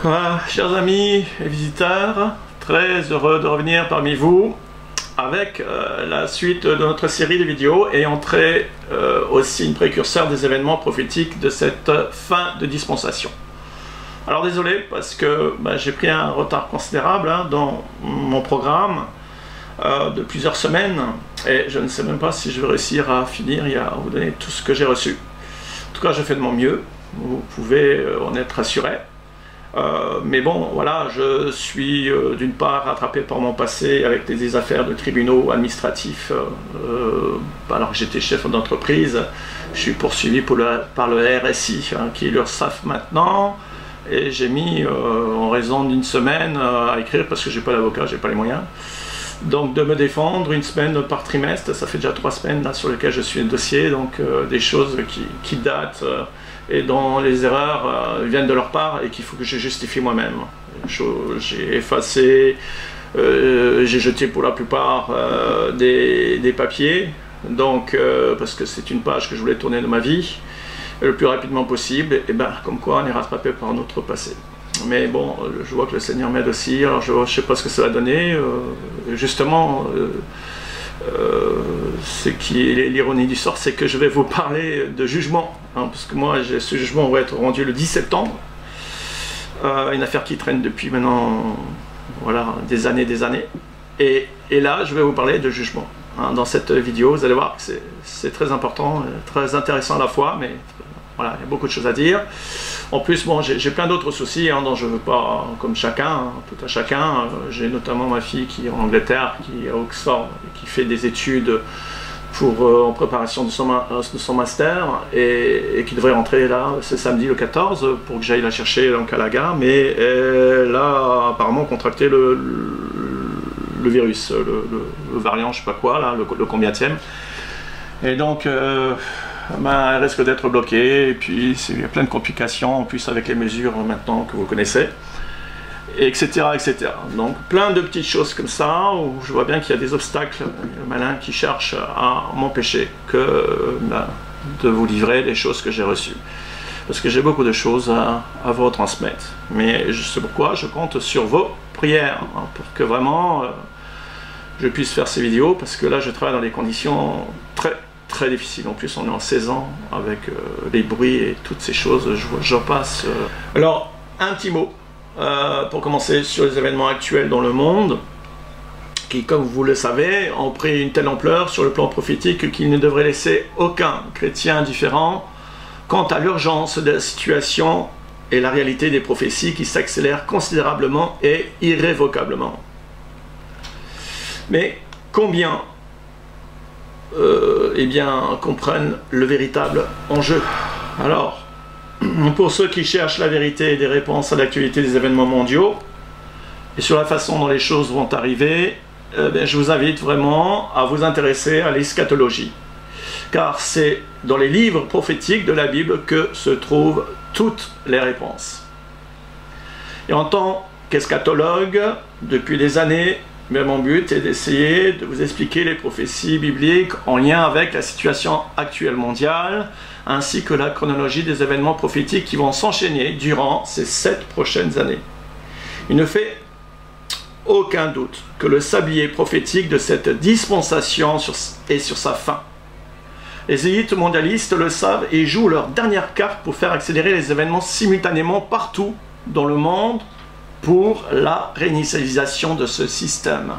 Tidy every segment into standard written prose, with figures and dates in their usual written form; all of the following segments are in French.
Voilà, chers amis et visiteurs, très heureux de revenir parmi vous avec la suite de notre série de vidéos et entrer aussi une précurseur des événements prophétiques de cette fin de dispensation. Alors désolé parce que j'ai pris un retard considérable dans mon programme de plusieurs semaines et je ne sais même pas si je vais réussir à finir et à vous donner tout ce que j'ai reçu. En tout cas, je fais de mon mieux, vous pouvez en être rassurés. Mais bon, voilà, je suis d'une part rattrapé par mon passé avec des affaires de tribunaux administratifs, alors que j'étais chef d'entreprise. Je suis poursuivi par le RSI, qui est l'URSSAF maintenant, et j'ai mis, en raison d'une semaine, à écrire parce que j'ai pas d'avocat, j'ai pas les moyens. Donc de me défendre une semaine par trimestre, ça fait déjà 3 semaines là, sur lesquelles je suis le dossier, donc des choses qui datent et dont les erreurs viennent de leur part et qu'il faut que je justifie moi-même. J'ai effacé, j'ai jeté pour la plupart des papiers, donc parce que c'est une page que je voulais tourner de ma vie le plus rapidement possible, et comme quoi on est rattrapé par notre passé. Mais bon, je vois que le Seigneur m'aide aussi, alors je ne sais pas ce que ça va donner. Justement, ce qui est l'ironie du sort, c'est que je vais vous parler de jugement, parce que moi, ce jugement va être rendu le 10 septembre. Une affaire qui traîne depuis maintenant, voilà, des années. Et là, je vais vous parler de jugement. Dans cette vidéo, vous allez voir que c'est très important, très intéressant à la fois, mais voilà, il y a beaucoup de choses à dire. En plus, bon, j'ai plein d'autres soucis dont je ne veux pas, comme chacun, tout à chacun. J'ai notamment ma fille qui est en Angleterre, qui est à Oxford, et qui fait des études en préparation de son master, et qui devrait rentrer là ce samedi le 14 pour que j'aille la chercher donc, à la gare. Mais elle a apparemment contracté le virus, le variant, je sais pas quoi, là, le combienième. Et donc, elle risque d'être bloquée, et puis il y a plein de complications, en plus avec les mesures maintenant que vous connaissez, etc. etc. Donc plein de petites choses comme ça, où je vois bien qu'il y a des obstacles malins qui cherchent à m'empêcher de vous livrer les choses que j'ai reçues. Parce que j'ai beaucoup de choses à vous transmettre. Mais c'est pourquoi je compte sur vos prières, pour que vraiment je puisse faire ces vidéos, parce que là je travaille dans des conditions très difficile. En plus, on est en saison avec les bruits et toutes ces choses, j'en passe. Alors, un petit mot pour commencer sur les événements actuels dans le monde, qui, comme vous le savez, ont pris une telle ampleur sur le plan prophétique qu'ils ne devraient laisser aucun chrétien indifférent quant à l'urgence de la situation et la réalité des prophéties qui s'accélèrent considérablement et irrévocablement. Mais combien comprennent le véritable enjeu? Alors, pour ceux qui cherchent la vérité et des réponses à l'actualité des événements mondiaux et sur la façon dont les choses vont arriver, je vous invite vraiment à vous intéresser à l'eschatologie, car c'est dans les livres prophétiques de la Bible que se trouvent toutes les réponses. Et en tant qu'eschatologue, depuis des années, mais mon but est d'essayer de vous expliquer les prophéties bibliques en lien avec la situation actuelle mondiale, ainsi que la chronologie des événements prophétiques qui vont s'enchaîner durant ces 7 prochaines années. Il ne fait aucun doute que le sablier prophétique de cette dispensation est sur sa fin. Les élites mondialistes le savent et jouent leur dernière carte pour faire accélérer les événements simultanément partout dans le monde, pour la réinitialisation de ce système.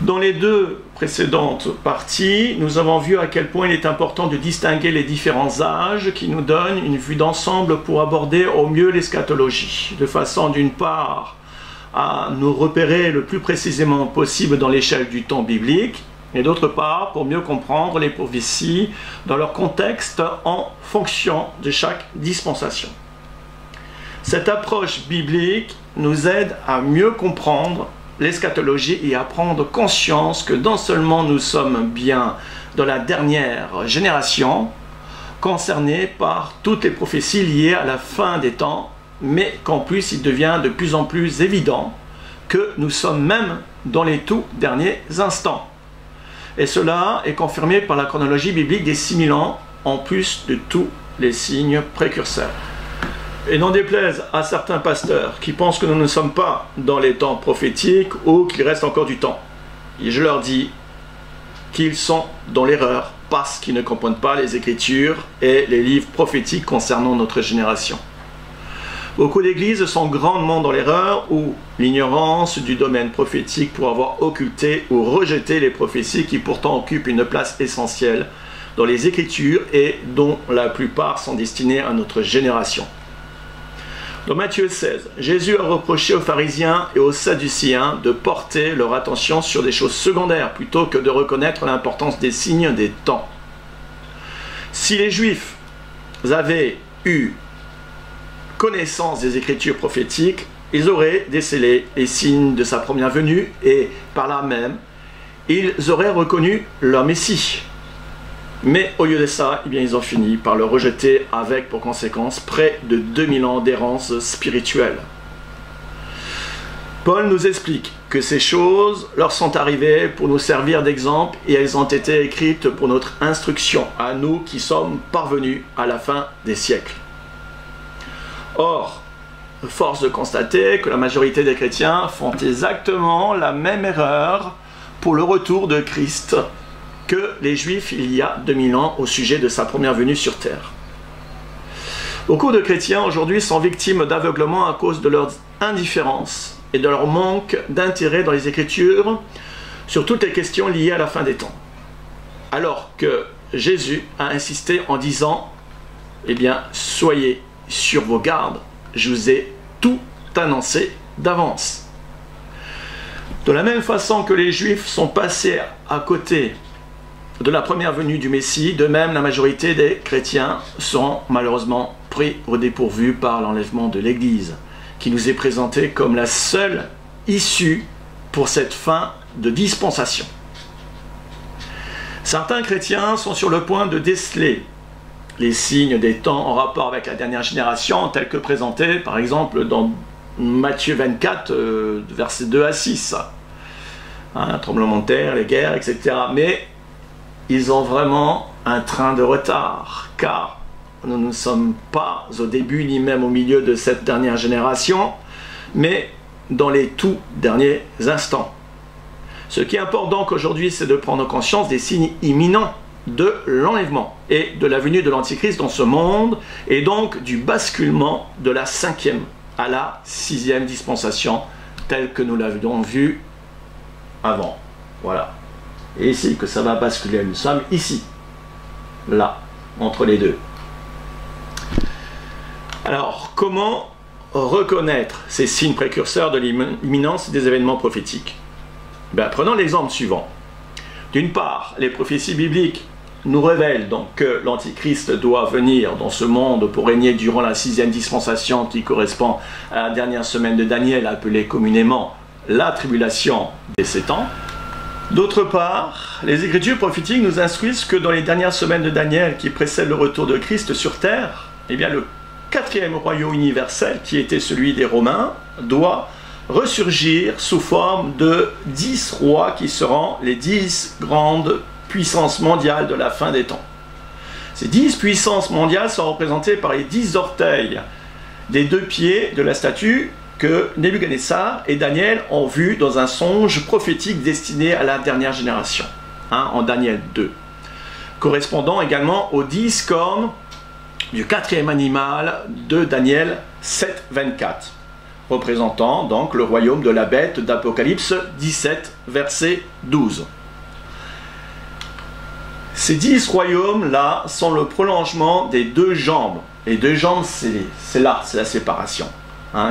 Dans les 2 précédentes parties, nous avons vu à quel point il est important de distinguer les différents âges qui nous donnent une vue d'ensemble pour aborder au mieux l'eschatologie, de façon d'une part à nous repérer le plus précisément possible dans l'échelle du temps biblique, et d'autre part pour mieux comprendre les prophéties dans leur contexte en fonction de chaque dispensation. Cette approche biblique nous aide à mieux comprendre l'eschatologie et à prendre conscience que non seulement nous sommes bien dans la dernière génération, concernée par toutes les prophéties liées à la fin des temps, mais qu'en plus il devient de plus en plus évident que nous sommes même dans les tout derniers instants. Et cela est confirmé par la chronologie biblique des 6000 ans, en plus de tous les signes précurseurs. Et n'en déplaise à certains pasteurs qui pensent que nous ne sommes pas dans les temps prophétiques ou qu'il reste encore du temps. Et je leur dis qu'ils sont dans l'erreur parce qu'ils ne comprennent pas les Écritures et les livres prophétiques concernant notre génération. Beaucoup d'églises sont grandement dans l'erreur ou l'ignorance du domaine prophétique pour avoir occulté ou rejeté les prophéties qui pourtant occupent une place essentielle dans les Écritures et dont la plupart sont destinées à notre génération. Dans Matthieu 16, Jésus a reproché aux pharisiens et aux sadducéens de porter leur attention sur des choses secondaires plutôt que de reconnaître l'importance des signes des temps. Si les Juifs avaient eu connaissance des Écritures prophétiques, ils auraient décelé les signes de sa première venue et par là même, ils auraient reconnu leur Messie. Mais au lieu de ça, eh bien, ils ont fini par le rejeter avec pour conséquence près de 2000 ans d'errance spirituelle. Paul nous explique que ces choses leur sont arrivées pour nous servir d'exemple et elles ont été écrites pour notre instruction, à nous qui sommes parvenus à la fin des siècles. Or, force de constater que la majorité des chrétiens font exactement la même erreur pour le retour de Christ que les Juifs il y a 2000 ans au sujet de sa première venue sur terre. Beaucoup de chrétiens aujourd'hui sont victimes d'aveuglement à cause de leur indifférence et de leur manque d'intérêt dans les Écritures sur toutes les questions liées à la fin des temps. Alors que Jésus a insisté en disant « Eh bien, soyez sur vos gardes, je vous ai tout annoncé d'avance. » De la même façon que les Juifs sont passés à côté de la première venue du Messie, de même la majorité des chrétiens sont malheureusement pris au dépourvu par l'enlèvement de l'Église, qui nous est présentée comme la seule issue pour cette fin de dispensation. Certains chrétiens sont sur le point de déceler les signes des temps en rapport avec la dernière génération, tels que présentés par exemple dans Matthieu 24, versets 2 à 6. Un tremblement de terre, les guerres, etc. Mais ils ont vraiment un train de retard, car nous ne sommes pas au début ni même au milieu de cette dernière génération, mais dans les tout derniers instants. Ce qui importe donc aujourd'hui, c'est de prendre conscience des signes imminents de l'enlèvement et de la venue de l'Antichrist dans ce monde, et donc du basculement de la 5e à la 6e dispensation, telle que nous l'avions vu avant. Voilà. Et ici que ça va basculer, nous sommes ici, là, entre les deux. Alors, comment reconnaître ces signes précurseurs de l'imminence des événements prophétiques? Prenons l'exemple suivant. D'une part, les prophéties bibliques nous révèlent donc que l'Antichrist doit venir dans ce monde pour régner durant la 6e dispensation qui correspond à la dernière semaine de Daniel, appelée communément la tribulation des 7 ans. D'autre part, les Écritures prophétiques nous instruisent que dans les dernières semaines de Daniel qui précèdent le retour de Christ sur terre, eh bien le 4e royaume universel, qui était celui des Romains, doit ressurgir sous forme de 10 rois qui seront les 10 grandes puissances mondiales de la fin des temps. Ces 10 puissances mondiales sont représentées par les 10 orteils des 2 pieds de la statue que Nebuchadnezzar et Daniel ont vu dans un songe prophétique destiné à la dernière génération, en Daniel 2, correspondant également aux 10 cornes du 4e animal de Daniel 7, 24, représentant donc le royaume de la bête d'Apocalypse 17, verset 12. Ces 10 royaumes-là sont le prolongement des 2 jambes. Les 2 jambes, c'est là, c'est la séparation.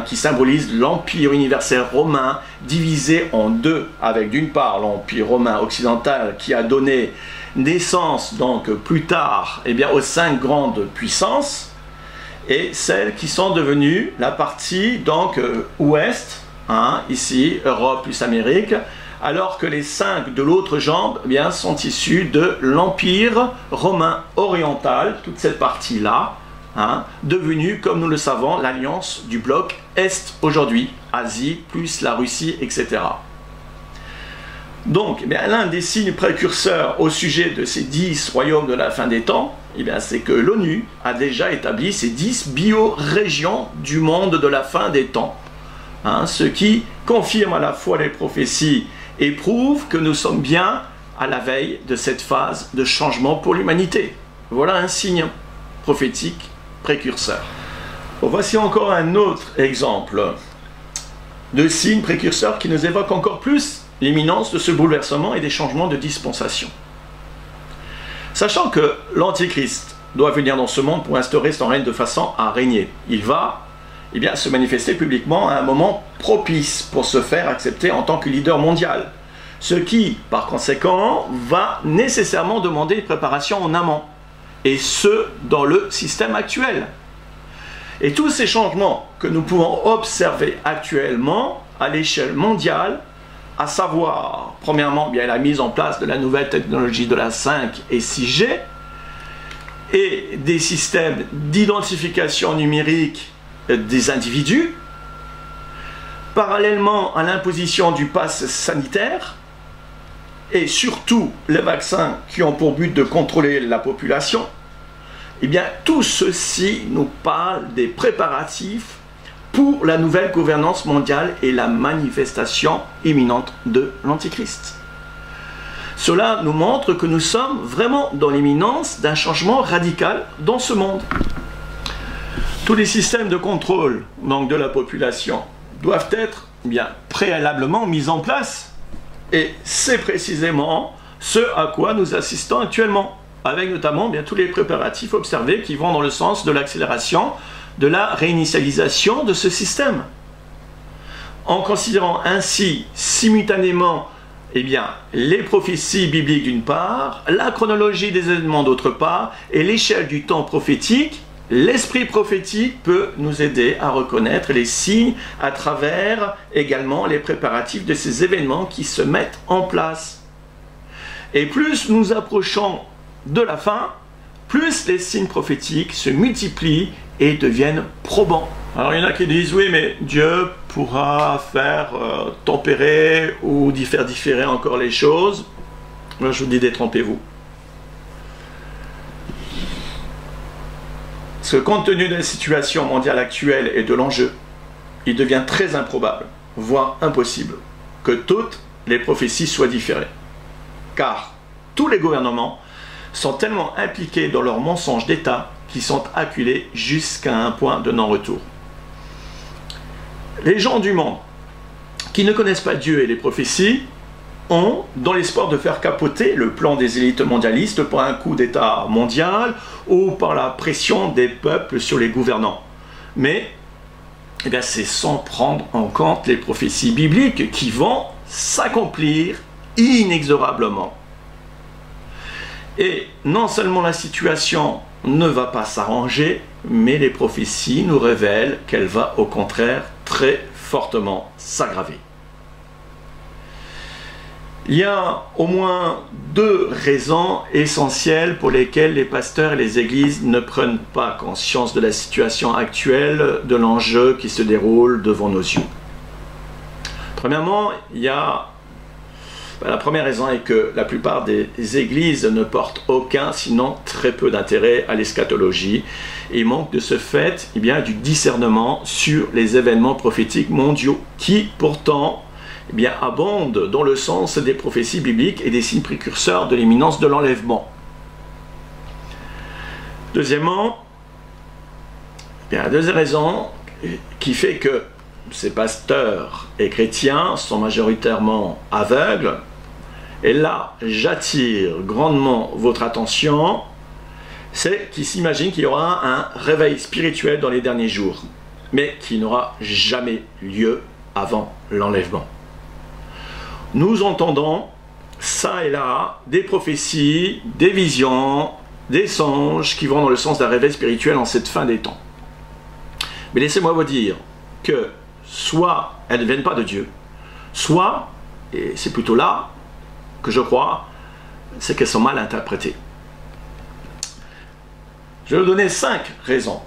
Qui symbolise l'Empire universel romain divisé en 2, avec d'une part l'Empire romain occidental qui a donné naissance donc plus tard aux 5 grandes puissances, et celles qui sont devenues la partie donc ouest, ici Europe plus Amérique, alors que les 5 de l'autre jambe sont issus de l'Empire romain oriental, toute cette partie-là, devenue, comme nous le savons, l'alliance du bloc Est aujourd'hui, Asie, plus la Russie, etc. Donc, l'un des signes précurseurs au sujet de ces 10 royaumes de la fin des temps, eh bien, c'est que l'ONU a déjà établi ces 10 biorégions du monde de la fin des temps. Ce qui confirme à la fois les prophéties et prouve que nous sommes bien à la veille de cette phase de changement pour l'humanité. Voilà un signe prophétique précurseur. Bon, voici encore un autre exemple de signe précurseur qui nous évoque encore plus l'imminence de ce bouleversement et des changements de dispensation. Sachant que l'Antichrist doit venir dans ce monde pour instaurer son règne de façon à régner, il va se manifester publiquement à un moment propice pour se faire accepter en tant que leader mondial. Ce qui, par conséquent, va nécessairement demander une préparation en amont, et ce, dans le système actuel. Et tous ces changements que nous pouvons observer actuellement à l'échelle mondiale, à savoir, premièrement, bien la mise en place de la nouvelle technologie de la 5 et 6G, et des systèmes d'identification numérique des individus, parallèlement à l'imposition du pass sanitaire, et surtout les vaccins qui ont pour but de contrôler la population, eh bien tout ceci nous parle des préparatifs pour la nouvelle gouvernance mondiale et la manifestation imminente de l'Antichrist. Cela nous montre que nous sommes vraiment dans l'imminence d'un changement radical dans ce monde. Tous les systèmes de contrôle donc, de la population doivent être préalablement mis en place. Et c'est précisément ce à quoi nous assistons actuellement, avec notamment tous les préparatifs observés qui vont dans le sens de l'accélération de la réinitialisation de ce système. En considérant ainsi simultanément les prophéties bibliques d'une part, la chronologie des événements d'autre part, et l'échelle du temps prophétique, l'esprit prophétique peut nous aider à reconnaître les signes à travers également les préparatifs de ces événements qui se mettent en place. Et plus nous approchons de la fin, plus les signes prophétiques se multiplient et deviennent probants. Alors il y en a qui disent oui mais Dieu pourra faire tempérer ou faire différer encore les choses. Moi je vous dis détrompez-vous. Parce que compte tenu de la situation mondiale actuelle et de l'enjeu, il devient très improbable, voire impossible, que toutes les prophéties soient différées. Car tous les gouvernements sont tellement impliqués dans leurs mensonges d'État qu'ils sont acculés jusqu'à un point de non-retour. Les gens du monde qui ne connaissent pas Dieu et les prophéties ont, dans l'espoir de faire capoter le plan des élites mondialistes par un coup d'État mondial ou par la pression des peuples sur les gouvernants. Mais c'est sans prendre en compte les prophéties bibliques qui vont s'accomplir inexorablement. Et non seulement la situation ne va pas s'arranger, mais les prophéties nous révèlent qu'elle va au contraire très fortement s'aggraver. Il y a au moins deux raisons essentielles pour lesquelles les pasteurs et les églises ne prennent pas conscience de la situation actuelle, de l'enjeu qui se déroule devant nos yeux. Premièrement, la première raison est que la plupart des églises ne portent aucun, sinon très peu d'intérêt à l'eschatologie et manquent de ce fait du discernement sur les événements prophétiques mondiaux qui pourtant abondent dans le sens des prophéties bibliques et des signes précurseurs de l'imminence de l'enlèvement. Deuxièmement, la deuxième raison qui fait que ces pasteurs et chrétiens sont majoritairement aveugles, et là j'attire grandement votre attention, c'est qu'ils s'imaginent qu'il y aura un réveil spirituel dans les derniers jours, mais qui n'aura jamais lieu avant l'enlèvement. Nous entendons ça et là des prophéties, des visions, des songes qui vont dans le sens d'un réveil spirituel en cette fin des temps. Mais laissez-moi vous dire que soit elles ne viennent pas de Dieu, soit, et c'est plutôt là que je crois, c'est qu'elles sont mal interprétées. Je vais vous donner 5 raisons,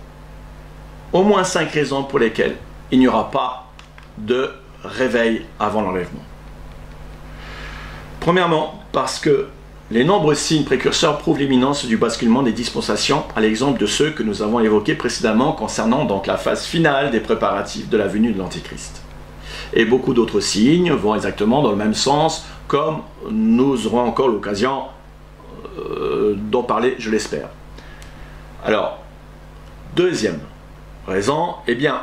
au moins 5 raisons pour lesquelles il n'y aura pas de réveil avant l'enlèvement. Premièrement, parce que les nombreux signes précurseurs prouvent l'imminence du basculement des dispensations, à l'exemple de ceux que nous avons évoqués précédemment concernant donc la phase finale des préparatifs de la venue de l'Antéchrist. Et beaucoup d'autres signes vont exactement dans le même sens, comme nous aurons encore l'occasion d'en parler, je l'espère. Alors, deuxième raison, eh bien,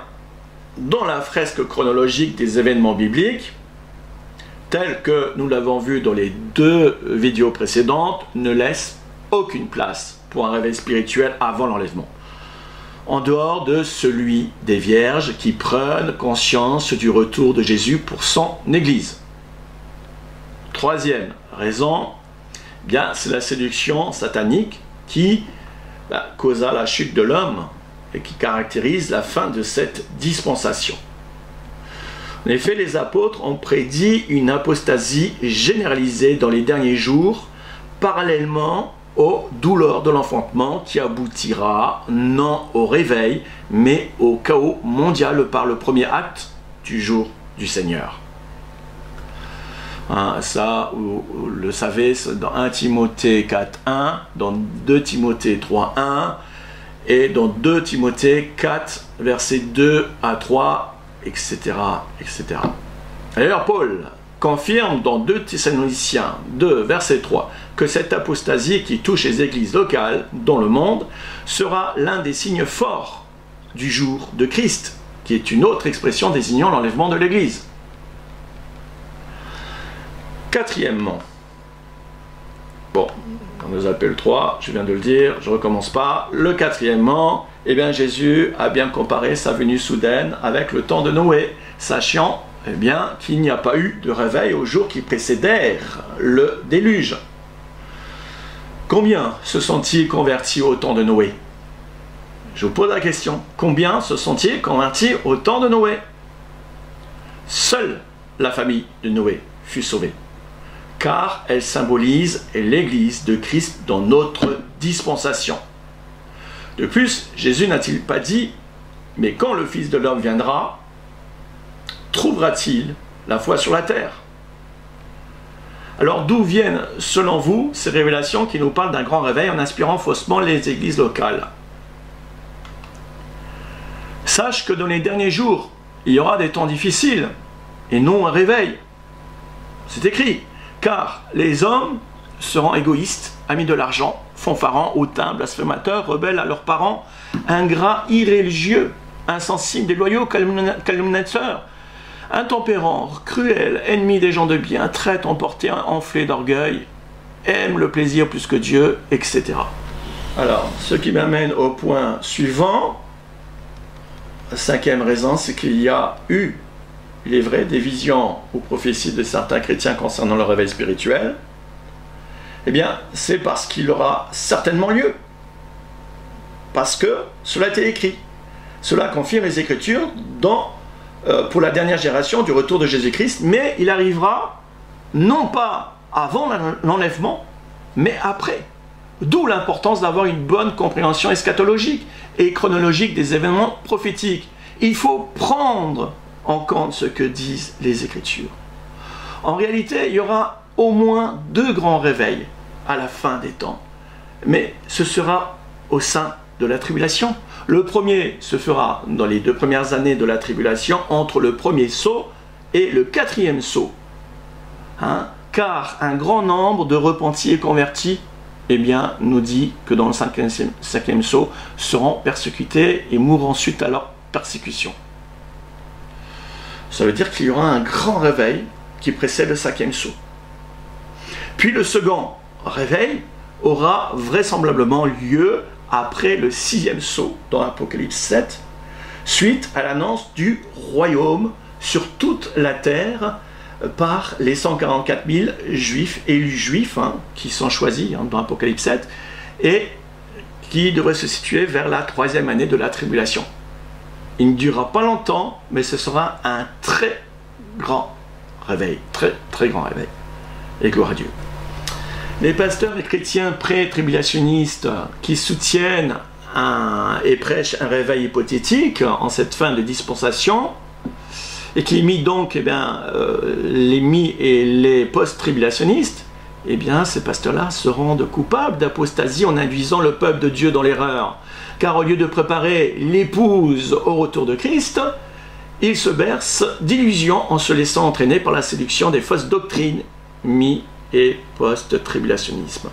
dans la fresque chronologique des événements bibliques, tel que nous l'avons vu dans les 2 vidéos précédentes, ne laisse aucune place pour un réveil spirituel avant l'enlèvement, en dehors de celui des vierges qui prennent conscience du retour de Jésus pour son Église. Troisième raison, bien, c'est la séduction satanique qui causa la chute de l'homme et qui caractérise la fin de cette dispensation. En effet, les apôtres ont prédit une apostasie généralisée dans les derniers jours, parallèlement aux douleurs de l'enfantement qui aboutira non au réveil, mais au chaos mondial par le premier acte du jour du Seigneur. Ça, vous le savez, dans 1 Timothée 4.1, dans 2 Timothée 3.1 et dans 2 Timothée 4, versets 2 à 3, etc. etc. D'ailleurs, Paul confirme dans 2 Thessaloniciens 2, verset 3, que cette apostasie qui touche les églises locales dans le monde sera l'un des signes forts du jour de Christ, qui est une autre expression désignant l'enlèvement de l'église. Quatrièmement, bon, on nous appelle 3, je viens de le dire, je ne recommence pas. Le quatrièmement, eh bien Jésus a bien comparé sa venue soudaine avec le temps de Noé, sachant eh bien, qu'il n'y a pas eu de réveil aux jours qui précédèrent le déluge. Combien se sont-ils convertis au temps de Noé? Je vous pose la question. Combien se sont-ils convertis au temps de Noé? Seule la famille de Noé fut sauvée, car elle symbolise l'Église de Christ dans notre dispensation. De plus, Jésus n'a-t-il pas dit, mais quand le Fils de l'homme viendra, trouvera-t-il la foi sur la terre? Alors d'où viennent, selon vous, ces révélations qui nous parlent d'un grand réveil en inspirant faussement les églises locales? Sache que dans les derniers jours, il y aura des temps difficiles, et non un réveil. C'est écrit, car les hommes seront égoïstes, amis de l'argent, fanfarons, hautains, blasphémateurs, rebelles à leurs parents, ingrats, irréligieux, insensibles, déloyaux, calomniateurs, intempérants, cruels, ennemis des gens de bien, traîtres, emportés, enflés d'orgueil, aiment le plaisir plus que Dieu, etc. Alors, ce qui m'amène au point suivant. La 5e raison, c'est qu'il y a eu, il est vrai, des visions ou prophéties de certains chrétiens concernant le réveil spirituel. Eh bien, c'est parce qu'il aura certainement lieu. Parce que cela a été écrit. Cela confirme les Écritures pour la dernière génération du retour de Jésus-Christ, mais il arrivera non pas avant l'enlèvement, mais après. D'où l'importance d'avoir une bonne compréhension eschatologique et chronologique des événements prophétiques. Il faut prendre en compte ce que disent les Écritures. En réalité, il y aura au moins 2 grands réveils à la fin des temps. Mais ce sera au sein de la tribulation. Le premier se fera dans les 2 premières années de la tribulation, entre le premier sceau et le 4e sceau. Car un grand nombre de repentis et convertis eh bien, nous dit que dans le 5e sceau seront persécutés et mourront suite à leur persécution. Ça veut dire qu'il y aura un grand réveil qui précède le 5e sceau. Puis le second réveil aura vraisemblablement lieu après le 6e sceau dans Apocalypse 7, suite à l'annonce du royaume sur toute la terre par les 144 000 juifs, élus juifs, qui sont choisis dans Apocalypse 7, et qui devraient se situer vers la 3e année de la tribulation. Il ne durera pas longtemps, mais ce sera un très grand réveil, très très grand réveil. Et gloire à Dieu. Les pasteurs et chrétiens pré-tribulationnistes qui soutiennent et prêchent un réveil hypothétique en cette fin de dispensation, et qui imitent donc les mi- et les post-tribulationnistes, eh bien ces pasteurs-là se rendent coupables d'apostasie en induisant le peuple de Dieu dans l'erreur. Car au lieu de préparer l'épouse au retour de Christ, ils se bercent d'illusions en se laissant entraîner par la séduction des fausses doctrines, mi- et post-tribulationnisme.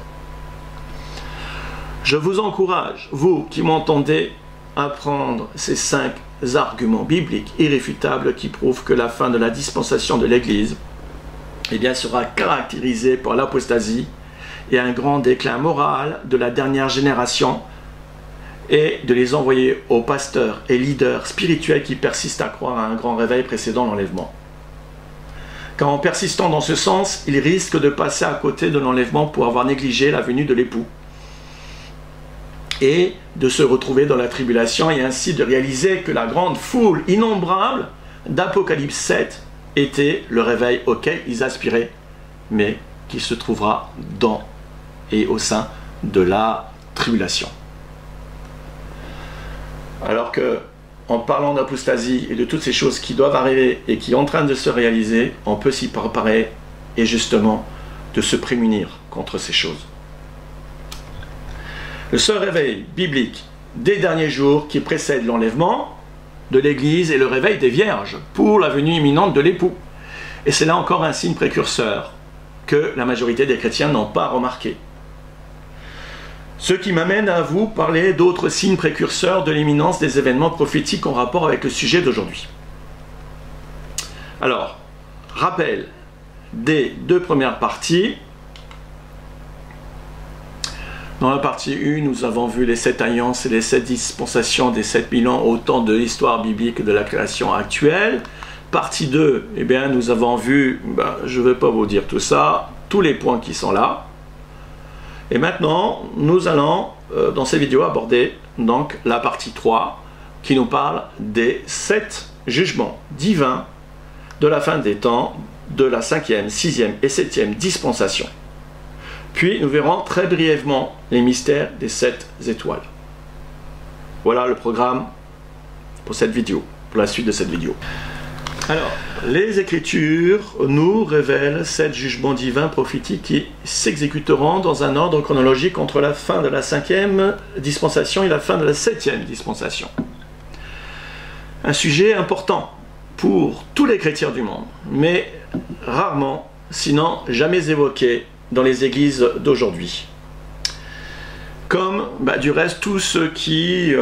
Je vous encourage, vous qui m'entendez, à prendre ces 5 arguments bibliques irréfutables qui prouvent que la fin de la dispensation de l'Église eh bien, sera caractérisée par l'apostasie et un grand déclin moral de la dernière génération, et de les envoyer aux pasteurs et leaders spirituels qui persistent à croire à un grand réveil précédant l'enlèvement. Car en persistant dans ce sens, ils risquent de passer à côté de l'enlèvement pour avoir négligé la venue de l'époux et de se retrouver dans la tribulation, et ainsi de réaliser que la grande foule innombrable d'Apocalypse 7 était le réveil auquel ils aspiraient, mais qui se trouvera dans et au sein de la tribulation. Alors que, en parlant d'apostasie et de toutes ces choses qui doivent arriver et qui sont en train de se réaliser, on peut s'y préparer et justement de se prémunir contre ces choses. Le seul réveil biblique des derniers jours qui précède l'enlèvement de l'Église est le réveil des vierges pour la venue imminente de l'époux. Et c'est là encore un signe précurseur que la majorité des chrétiens n'ont pas remarqué. Ce qui m'amène à vous parler d'autres signes précurseurs de l'imminence des événements prophétiques en rapport avec le sujet d'aujourd'hui. Alors, rappel des 2 premières parties. Dans la partie 1, nous avons vu les 7 alliances et les 7 dispensations des 7000 ans au temps de l'histoire biblique de la création actuelle. Partie 2, eh bien, nous avons vu, je ne vais pas vous dire tout ça, tous les points qui sont là. Et maintenant, nous allons, dans ces vidéos, aborder donc la partie 3, qui nous parle des 7 jugements divins de la fin des temps, de la 5e, 6e et 7e dispensation. Puis, nous verrons très brièvement les mystères des 7 étoiles. Voilà le programme pour cette vidéo, pour la suite de cette vidéo. Alors, les Écritures nous révèlent 7 jugements divins prophétiques qui s'exécuteront dans un ordre chronologique entre la fin de la 5e dispensation et la fin de la 7e dispensation. Un sujet important pour tous les chrétiens du monde, mais rarement, sinon jamais évoqué dans les églises d'aujourd'hui. Comme du reste tout ce qui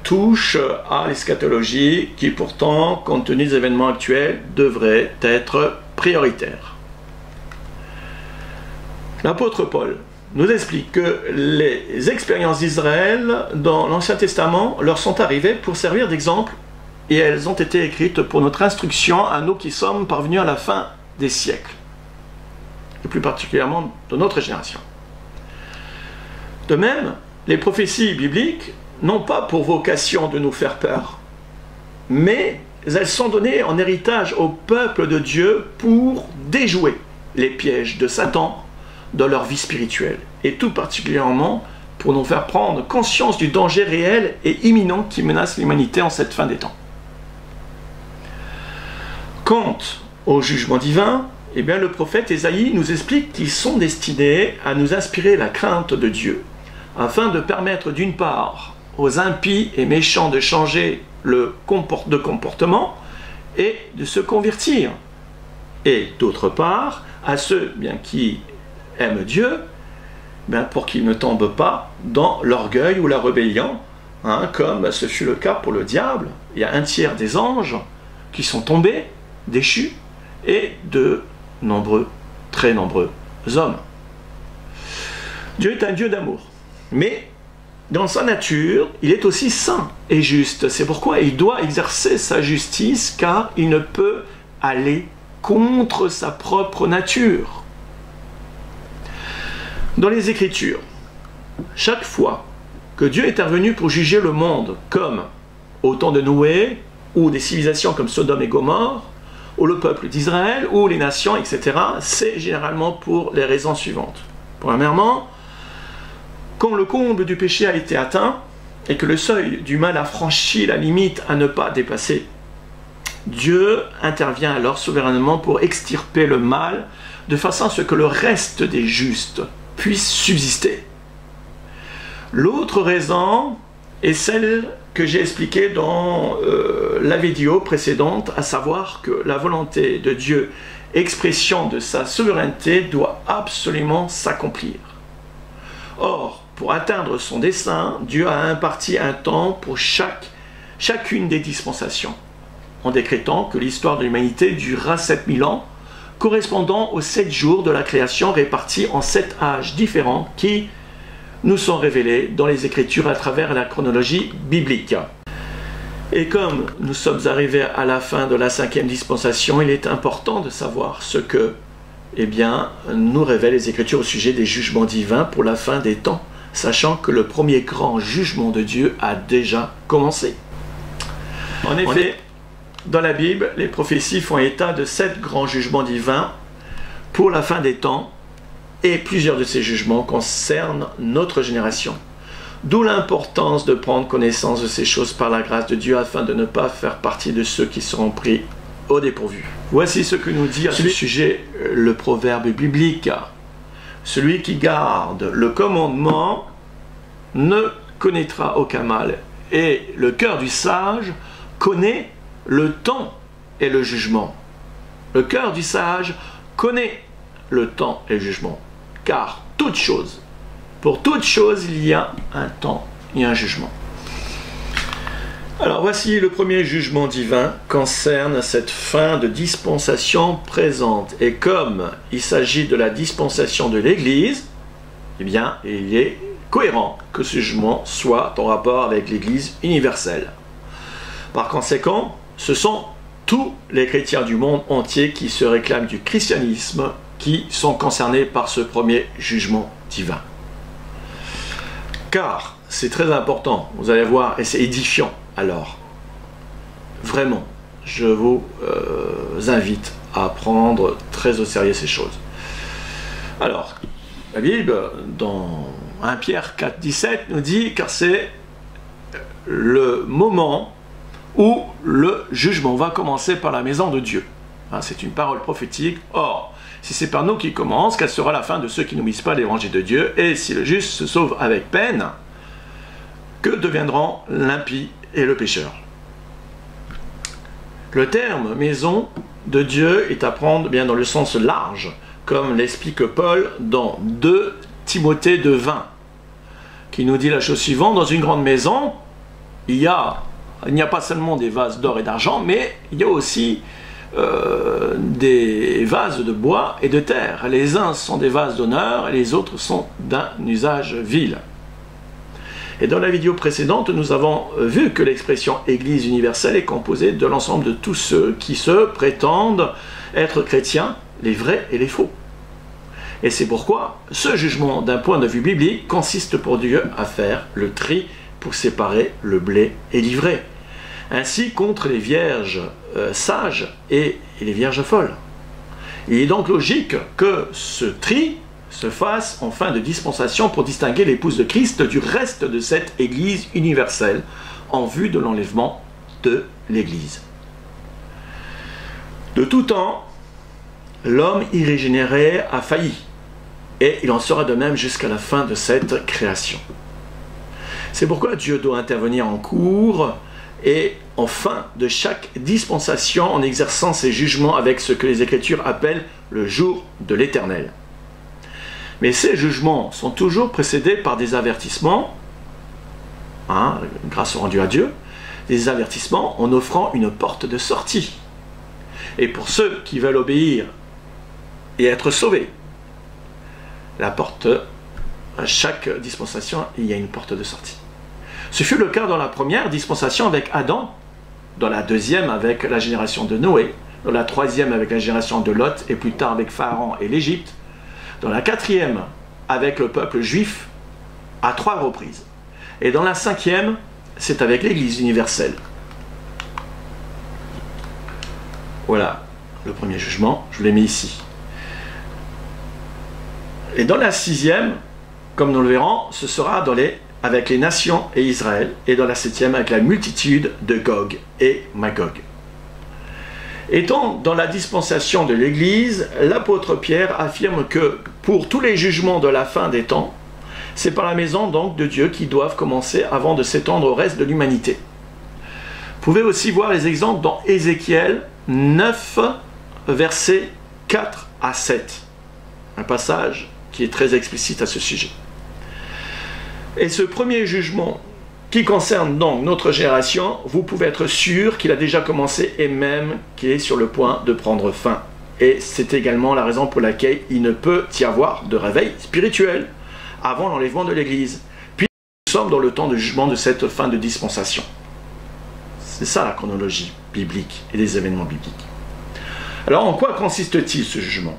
touche à l'eschatologie, qui pourtant, compte tenu des événements actuels, devrait être prioritaire. L'apôtre Paul nous explique que les expériences d'Israël dans l'Ancien Testament leur sont arrivées pour servir d'exemple, et elles ont été écrites pour notre instruction à nous qui sommes parvenus à la fin des siècles, et plus particulièrement de notre génération. De même, les prophéties bibliques n'ont pas pour vocation de nous faire peur, mais elles sont données en héritage au peuple de Dieu pour déjouer les pièges de Satan dans leur vie spirituelle, et tout particulièrement pour nous faire prendre conscience du danger réel et imminent qui menace l'humanité en cette fin des temps. Quant au jugement divin, eh bien, le prophète Ésaïe nous explique qu'ils sont destinés à nous inspirer la crainte de Dieu, afin de permettre d'une part aux impies et méchants de changer de comportement et de se convertir, et d'autre part à ceux qui aiment Dieu, pour qu'ils ne tombent pas dans l'orgueil ou la rébellion, comme ce fut le cas pour le diable. Il y a un tiers des anges qui sont tombés, déchus, et de nombreux, très nombreux hommes. Dieu est un Dieu d'amour, mais dans sa nature, il est aussi saint et juste. C'est pourquoi il doit exercer sa justice, car il ne peut aller contre sa propre nature. Dans les Écritures, chaque fois que Dieu est intervenu pour juger le monde, comme au temps de Noé, ou des civilisations comme Sodome et Gomorrhe, ou le peuple d'Israël, ou les nations, etc., c'est généralement pour les raisons suivantes. Premièrement, quand le comble du péché a été atteint, et que le seuil du mal a franchi la limite à ne pas dépasser, Dieu intervient alors souverainement pour extirper le mal de façon à ce que le reste des justes puisse subsister. L'autre raison est celle que j'ai expliquée dans la vidéo précédente, à savoir que la volonté de Dieu, expression de sa souveraineté, doit absolument s'accomplir. Or, pour atteindre son dessein, Dieu a imparti un temps pour chacune des dispensations, en décrétant que l'histoire de l'humanité durera 7000 ans, correspondant aux 7 jours de la création répartis en 7 âges différents qui nous sont révélés dans les Écritures à travers la chronologie biblique. Et comme nous sommes arrivés à la fin de la 5e dispensation, il est important de savoir ce que nous révèlent les Écritures au sujet des jugements divins pour la fin des temps, sachant que le premier grand jugement de Dieu a déjà commencé. En effet, dans la Bible, les prophéties font état de 7 grands jugements divins pour la fin des temps, et plusieurs de ces jugements concernent notre génération. D'où l'importance de prendre connaissance de ces choses par la grâce de Dieu afin de ne pas faire partie de ceux qui seront pris au dépourvu. Voici ce que nous dit à ce sujet le proverbe biblique. Celui qui garde le commandement ne connaîtra aucun mal, et le cœur du sage connaît le temps et le jugement. Le cœur du sage connaît le temps et le jugement, car pour toute chose, il y a un temps et un jugement. Alors voici le premier jugement divin concerne cette fin de dispensation présente. Et comme il s'agit de la dispensation de l'Église, il est cohérent que ce jugement soit en rapport avec l'Église universelle. Par conséquent, ce sont tous les chrétiens du monde entier qui se réclament du christianisme qui sont concernés par ce premier jugement divin. Car c'est très important, vous allez voir, et c'est édifiant. Alors, vraiment, je vous invite à prendre très au sérieux ces choses. Alors, la Bible, dans 1 Pierre 4, 17, nous dit, car c'est le moment où le jugement va commencer par la maison de Dieu. Hein, c'est une parole prophétique. Or, si c'est par nous qu'il commence, quelle sera la fin de ceux qui n'obéissent pas à l'évangile de Dieu? Et si le juste se sauve avec peine, que deviendront l'impie et le pécheur? Le terme maison de Dieu est à prendre bien dans le sens large, comme l'explique Paul dans 2 Timothée 2:20, qui nous dit la chose suivante: dans une grande maison, il n'y a pas seulement des vases d'or et d'argent, mais il y a aussi des vases de bois et de terre. Les uns sont des vases d'honneur et les autres sont d'un usage vil. Et dans la vidéo précédente, nous avons vu que l'expression Église universelle est composée de l'ensemble de tous ceux qui se prétendent être chrétiens, les vrais et les faux. Et c'est pourquoi ce jugement d'un point de vue biblique consiste pour Dieu à faire le tri pour séparer le blé et l'ivraie, ainsi contre les vierges sages et les vierges folles. Il est donc logique que ce tri se fasse en fin de dispensation pour distinguer l'épouse de Christ du reste de cette Église universelle en vue de l'enlèvement de l'Église. De tout temps, l'homme irrégénéré a failli, et il en sera de même jusqu'à la fin de cette création. C'est pourquoi Dieu doit intervenir en cours et en fin de chaque dispensation en exerçant ses jugements avec ce que les Écritures appellent le jour de l'Éternel. Mais ces jugements sont toujours précédés par des avertissements, grâce au rendu à Dieu, des avertissements en offrant une porte de sortie. Et pour ceux qui veulent obéir et être sauvés, la porte, à chaque dispensation, il y a une porte de sortie. Ce fut le cas dans la première dispensation avec Adam, dans la deuxième avec la génération de Noé, dans la troisième avec la génération de Lot, et plus tard avec Pharaon et l'Égypte, dans la quatrième avec le peuple juif à 3 reprises. Et dans la 5e, c'est avec l'Église universelle. Voilà le premier jugement, je l'ai mis ici. Et dans la 6e, comme nous le verrons, ce sera avec les nations et Israël, et dans la 7e avec la multitude de Gog et Magog. Étant dans la dispensation de l'Église, l'apôtre Pierre affirme que pour tous les jugements de la fin des temps, c'est par la maison donc de Dieu qui doivent commencer avant de s'étendre au reste de l'humanité. Vous pouvez aussi voir les exemples dans Ézéchiel 9, versets 4 à 7. Un passage qui est très explicite à ce sujet. Et ce premier jugement qui concerne donc notre génération, vous pouvez être sûr qu'il a déjà commencé et même qu'il est sur le point de prendre fin. Et c'est également la raison pour laquelle il ne peut y avoir de réveil spirituel avant l'enlèvement de l'Église. Puis nous sommes dans le temps de jugement de cette fin de dispensation. C'est ça la chronologie biblique et des événements bibliques. Alors en quoi consiste-t-il ce jugement?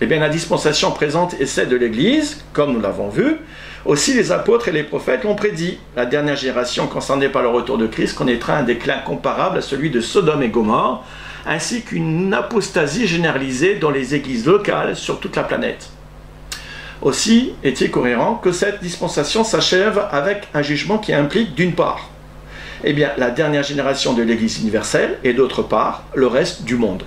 Eh bien la dispensation présente est celle de l'Église, comme nous l'avons vu. Aussi les apôtres et les prophètes l'ont prédit. La dernière génération concernée par le retour de Christ connaîtra un déclin comparable à celui de Sodome et Gomorrhe, ainsi qu'une apostasie généralisée dans les églises locales sur toute la planète. Aussi est-il cohérent que cette dispensation s'achève avec un jugement qui implique d'une part, eh bien, la dernière génération de l'Église universelle et d'autre part, le reste du monde.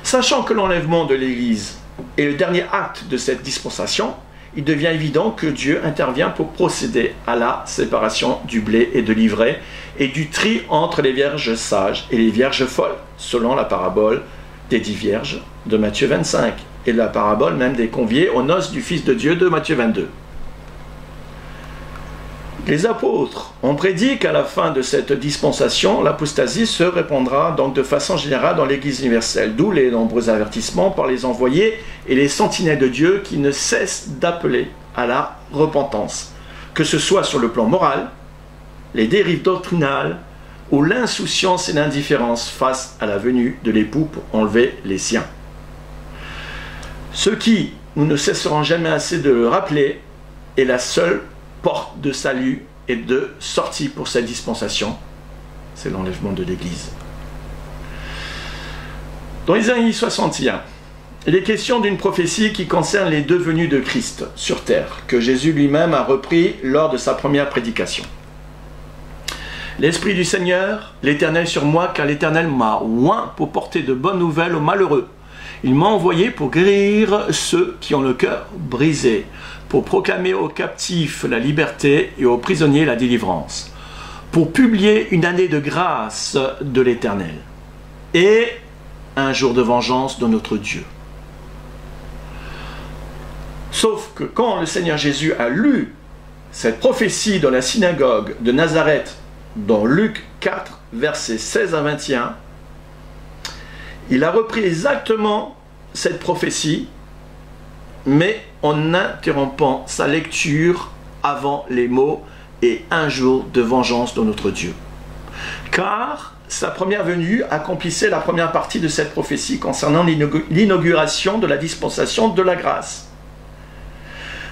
Sachant que l'enlèvement de l'Église est le dernier acte de cette dispensation, il devient évident que Dieu intervient pour procéder à la séparation du blé et de l'ivraie et du tri entre les vierges sages et les vierges folles, selon la parabole des 10 vierges de Matthieu 25 et la parabole même des conviés aux noces du Fils de Dieu de Matthieu 22. Les apôtres ont prédit qu'à la fin de cette dispensation, l'apostasie se répandra donc de façon générale dans l'Église universelle, d'où les nombreux avertissements par les envoyés et les sentinelles de Dieu qui ne cessent d'appeler à la repentance, que ce soit sur le plan moral, les dérives doctrinales ou l'insouciance et l'indifférence face à la venue de l'époux pour enlever les siens. Ce qui, nous ne cesserons jamais assez de le rappeler, est la seule porte de salut et de sortie pour cette dispensation, c'est l'enlèvement de l'Église. Dans Isaïe 61, il est question d'une prophétie qui concerne les deux venues de Christ sur terre, que Jésus lui-même a repris lors de sa première prédication. L'Esprit du Seigneur, l'Éternel sur moi, car l'Éternel m'a oint pour porter de bonnes nouvelles aux malheureux. Il m'a envoyé pour guérir ceux qui ont le cœur brisé, pour proclamer aux captifs la liberté et aux prisonniers la délivrance, pour publier une année de grâce de l'Éternel et un jour de vengeance de notre Dieu. Sauf que quand le Seigneur Jésus a lu cette prophétie dans la synagogue de Nazareth, dans Luc 4, versets 16 à 21, il a repris exactement cette prophétie, mais en interrompant sa lecture avant les mots « et un jour de vengeance de notre Dieu ». Car sa première venue accomplissait la première partie de cette prophétie concernant l'inauguration de la dispensation de la grâce.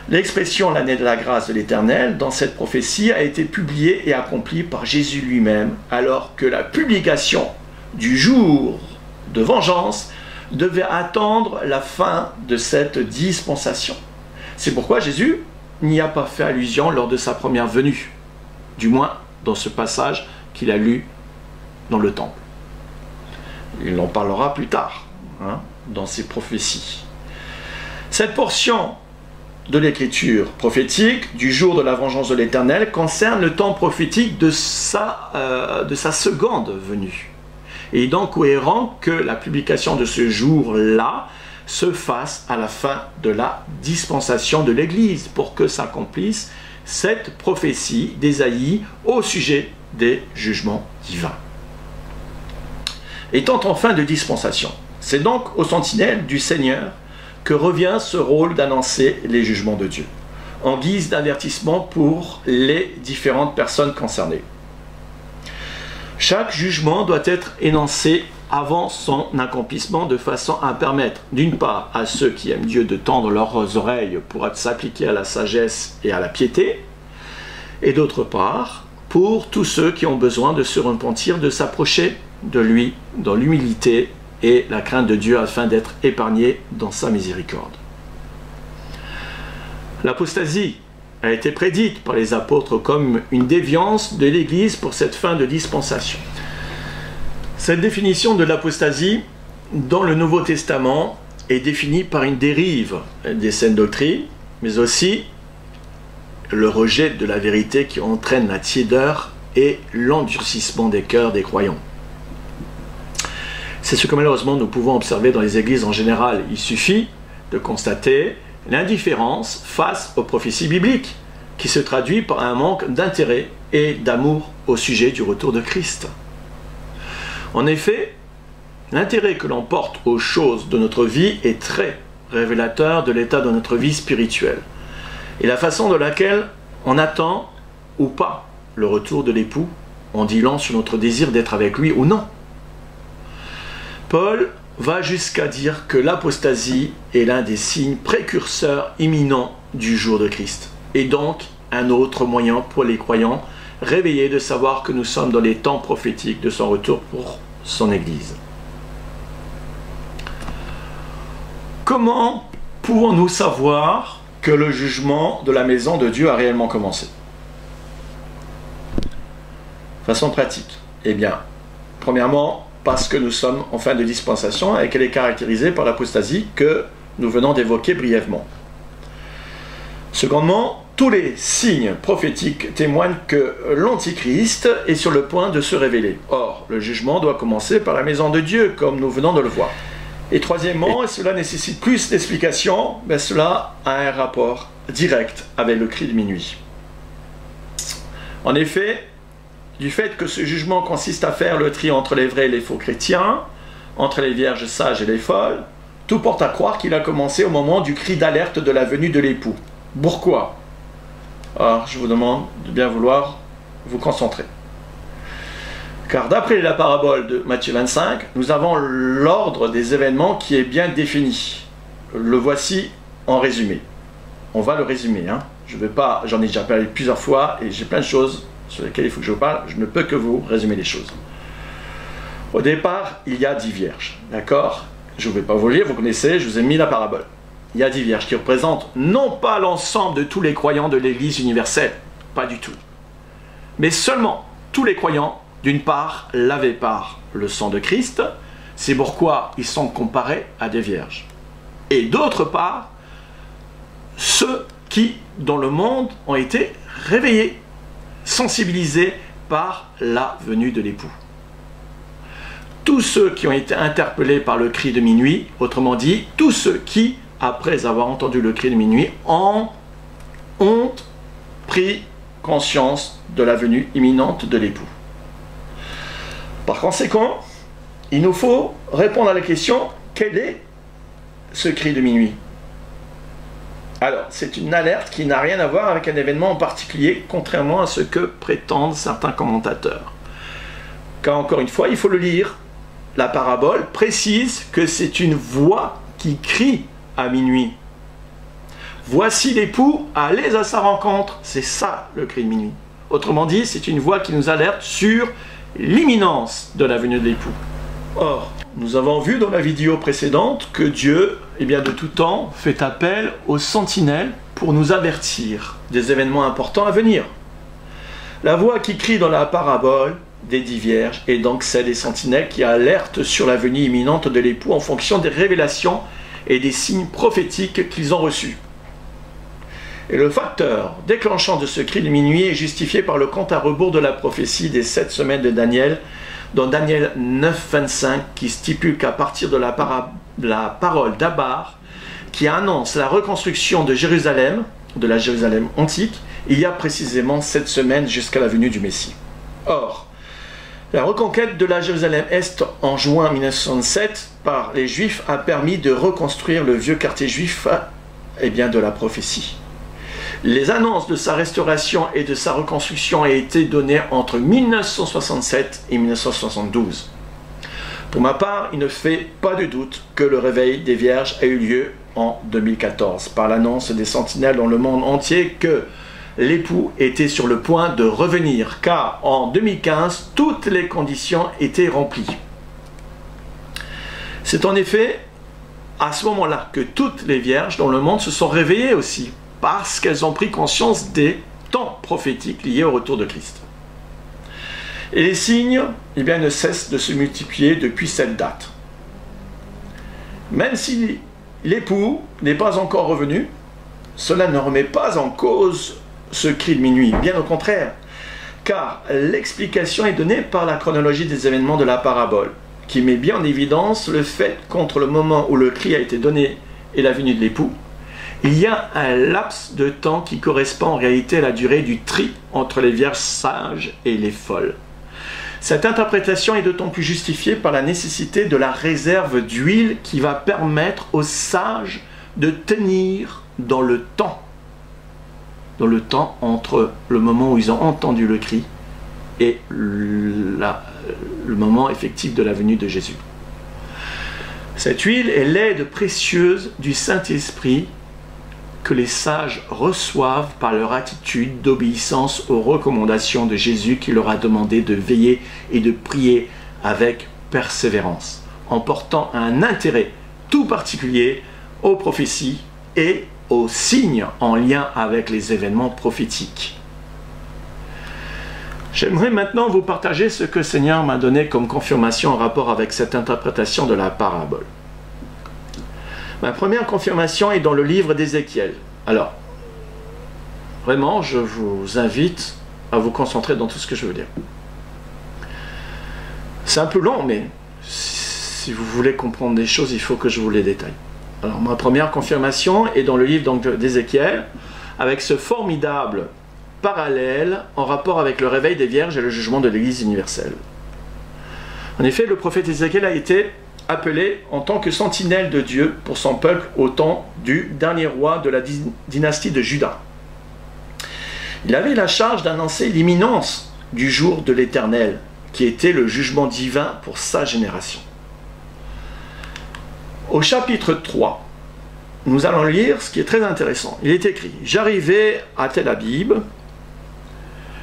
L'expression « l'année de la grâce de l'Éternel » dans cette prophétie a été publiée et accomplie par Jésus lui-même, alors que la publication du jour de vengeance devait attendre la fin de cette dispensation. C'est pourquoi Jésus n'y a pas fait allusion lors de sa première venue, du moins dans ce passage qu'il a lu dans le temple. Il en parlera plus tard, dans ses prophéties. Cette portion de l'écriture prophétique du jour de la vengeance de l'Éternel concerne le temps prophétique de sa seconde venue. Et donc cohérent que la publication de ce jour-là se fasse à la fin de la dispensation de l'Église pour que s'accomplisse cette prophétie d'Ésaïe au sujet des jugements divins. Étant en fin de dispensation, c'est donc aux sentinelles du Seigneur que revient ce rôle d'annoncer les jugements de Dieu, en guise d'avertissement pour les différentes personnes concernées. Chaque jugement doit être énoncé avant son accomplissement de façon à permettre, d'une part, à ceux qui aiment Dieu de tendre leurs oreilles pour s'appliquer à la sagesse et à la piété, et d'autre part, pour tous ceux qui ont besoin de se repentir, de s'approcher de lui dans l'humilité et la crainte de Dieu afin d'être épargnés dans sa miséricorde. L'apostasie a été prédite par les apôtres comme une déviance de l'Église pour cette fin de dispensation. Cette définition de l'apostasie dans le Nouveau Testament est définie par une dérive des saines doctrines, mais aussi le rejet de la vérité qui entraîne la tiédeur et l'endurcissement des cœurs des croyants. C'est ce que malheureusement nous pouvons observer dans les églises en général. Il suffit de constater l'indifférence face aux prophéties bibliques, qui se traduit par un manque d'intérêt et d'amour au sujet du retour de Christ. En effet, l'intérêt que l'on porte aux choses de notre vie est très révélateur de l'état de notre vie spirituelle et la façon de laquelle on attend ou pas le retour de l'époux en dit long sur notre désir d'être avec lui ou non. Paul va jusqu'à dire que l'apostasie est l'un des signes précurseurs imminents du jour de Christ, et donc un autre moyen pour les croyants réveillés de savoir que nous sommes dans les temps prophétiques de son retour pour son Église. Comment pouvons-nous savoir que le jugement de la maison de Dieu a réellement commencé? Façon pratique. Eh bien, premièrement, parce que nous sommes en fin de dispensation et qu'elle est caractérisée par l'apostasie que nous venons d'évoquer brièvement. Secondement, tous les signes prophétiques témoignent que l'Antichrist est sur le point de se révéler. Or, le jugement doit commencer par la maison de Dieu, comme nous venons de le voir. Et troisièmement, et cela nécessite plus d'explications, mais cela a un rapport direct avec le cri de minuit. En effet, du fait que ce jugement consiste à faire le tri entre les vrais et les faux chrétiens, entre les vierges sages et les folles, tout porte à croire qu'il a commencé au moment du cri d'alerte de la venue de l'époux. Pourquoi? Alors, je vous demande de bien vouloir vous concentrer. Car d'après la parabole de Matthieu 25, nous avons l'ordre des événements qui est bien défini. Le voici en résumé. On va le résumer. Je vais pas, j'en ai déjà parlé plusieurs fois et j'ai plein de choses sur lesquelles il faut que je vous parle. Je ne peux que vous résumer les choses. Au départ, il y a 10 vierges. D'accord? Je ne vais pas vous lire, vous connaissez, je vous ai mis la parabole. Il y a 10 vierges qui représentent non pas l'ensemble de tous les croyants de l'Église universelle, pas du tout, mais seulement tous les croyants, d'une part, lavés par le sang de Christ, c'est pourquoi ils sont comparés à des vierges, et d'autre part, ceux qui, dans le monde, ont été réveillés, sensibilisés par la venue de l'époux. Tous ceux qui ont été interpellés par le cri de minuit, autrement dit, tous ceux qui, après avoir entendu le cri de minuit, ont pris conscience de la venue imminente de l'époux. Par conséquent, il nous faut répondre à la question, quel est ce cri de minuit? Alors, c'est une alerte qui n'a rien à voir avec un événement en particulier, contrairement à ce que prétendent certains commentateurs. Car encore une fois, il faut le lire. La parabole précise que c'est une voix qui crie à minuit. Voici l'époux, allez à sa rencontre. C'est ça le cri de minuit. Autrement dit, c'est une voix qui nous alerte sur l'imminence de la venue de l'époux. Or, nous avons vu dans la vidéo précédente que Dieu, de tout temps, fait appel aux sentinelles pour nous avertir des événements importants à venir. La voix qui crie dans la parabole des 10 vierges est donc celle des sentinelles qui alertent sur la venue imminente de l'époux en fonction des révélations et des signes prophétiques qu'ils ont reçus. Et le facteur déclenchant de ce cri de minuit est justifié par le compte à rebours de la prophétie des 7 semaines de Daniel, dans Daniel 9, 25, qui stipule qu'à partir de la parole d'Abar, qui annonce la reconstruction de Jérusalem, de la Jérusalem antique, il y a précisément 7 semaines jusqu'à la venue du Messie. Or, la reconquête de la Jérusalem-Est en juin 1967 par les Juifs a permis de reconstruire le vieux quartier juif de la prophétie. Les annonces de sa restauration et de sa reconstruction ont été données entre 1967 et 1972. Pour ma part, il ne fait pas de doute que le réveil des Vierges a eu lieu en 2014 par l'annonce des sentinelles dans le monde entier que l'époux était sur le point de revenir, car en 2015, toutes les conditions étaient remplies. C'est en effet à ce moment-là que toutes les vierges dans le monde se sont réveillées aussi, parce qu'elles ont pris conscience des temps prophétiques liés au retour de Christ. Et les signes, eh bien, ne cessent de se multiplier depuis cette date. Même si l'époux n'est pas encore revenu, cela ne remet pas en cause ce cri de minuit, bien au contraire, car l'explication est donnée par la chronologie des événements de la parabole, qui met bien en évidence le fait qu'entre le moment où le cri a été donné et la venue de l'époux, il y a un laps de temps qui correspond en réalité à la durée du tri entre les vierges sages et les folles. Cette interprétation est d'autant plus justifiée par la nécessité de la réserve d'huile qui va permettre aux sages de tenir dans le temps entre le moment où ils ont entendu le cri et le moment effectif de la venue de Jésus. Cette huile est l'aide précieuse du Saint-Esprit que les sages reçoivent par leur attitude d'obéissance aux recommandations de Jésus qui leur a demandé de veiller et de prier avec persévérance, en portant un intérêt tout particulier aux prophéties et aux signes en lien avec les événements prophétiques. J'aimerais maintenant vous partager ce que le Seigneur m'a donné comme confirmation en rapport avec cette interprétation de la parabole. Ma première confirmation est dans le livre d'Ézéchiel. Alors, vraiment, je vous invite à vous concentrer dans tout ce que je veux dire. C'est un peu long, mais si vous voulez comprendre des choses, il faut que je vous les détaille. Alors, ma première confirmation est dans le livre d'Ézéchiel, avec ce formidable parallèle en rapport avec le réveil des vierges et le jugement de l'Église universelle. En effet, le prophète Ézéchiel a été appelé en tant que sentinelle de Dieu pour son peuple au temps du dernier roi de la dynastie de Juda. Il avait la charge d'annoncer l'imminence du jour de l'Éternel, qui était le jugement divin pour sa génération. Au chapitre 3, nous allons lire ce qui est très intéressant. Il est écrit « J'arrivai à Tel Abib,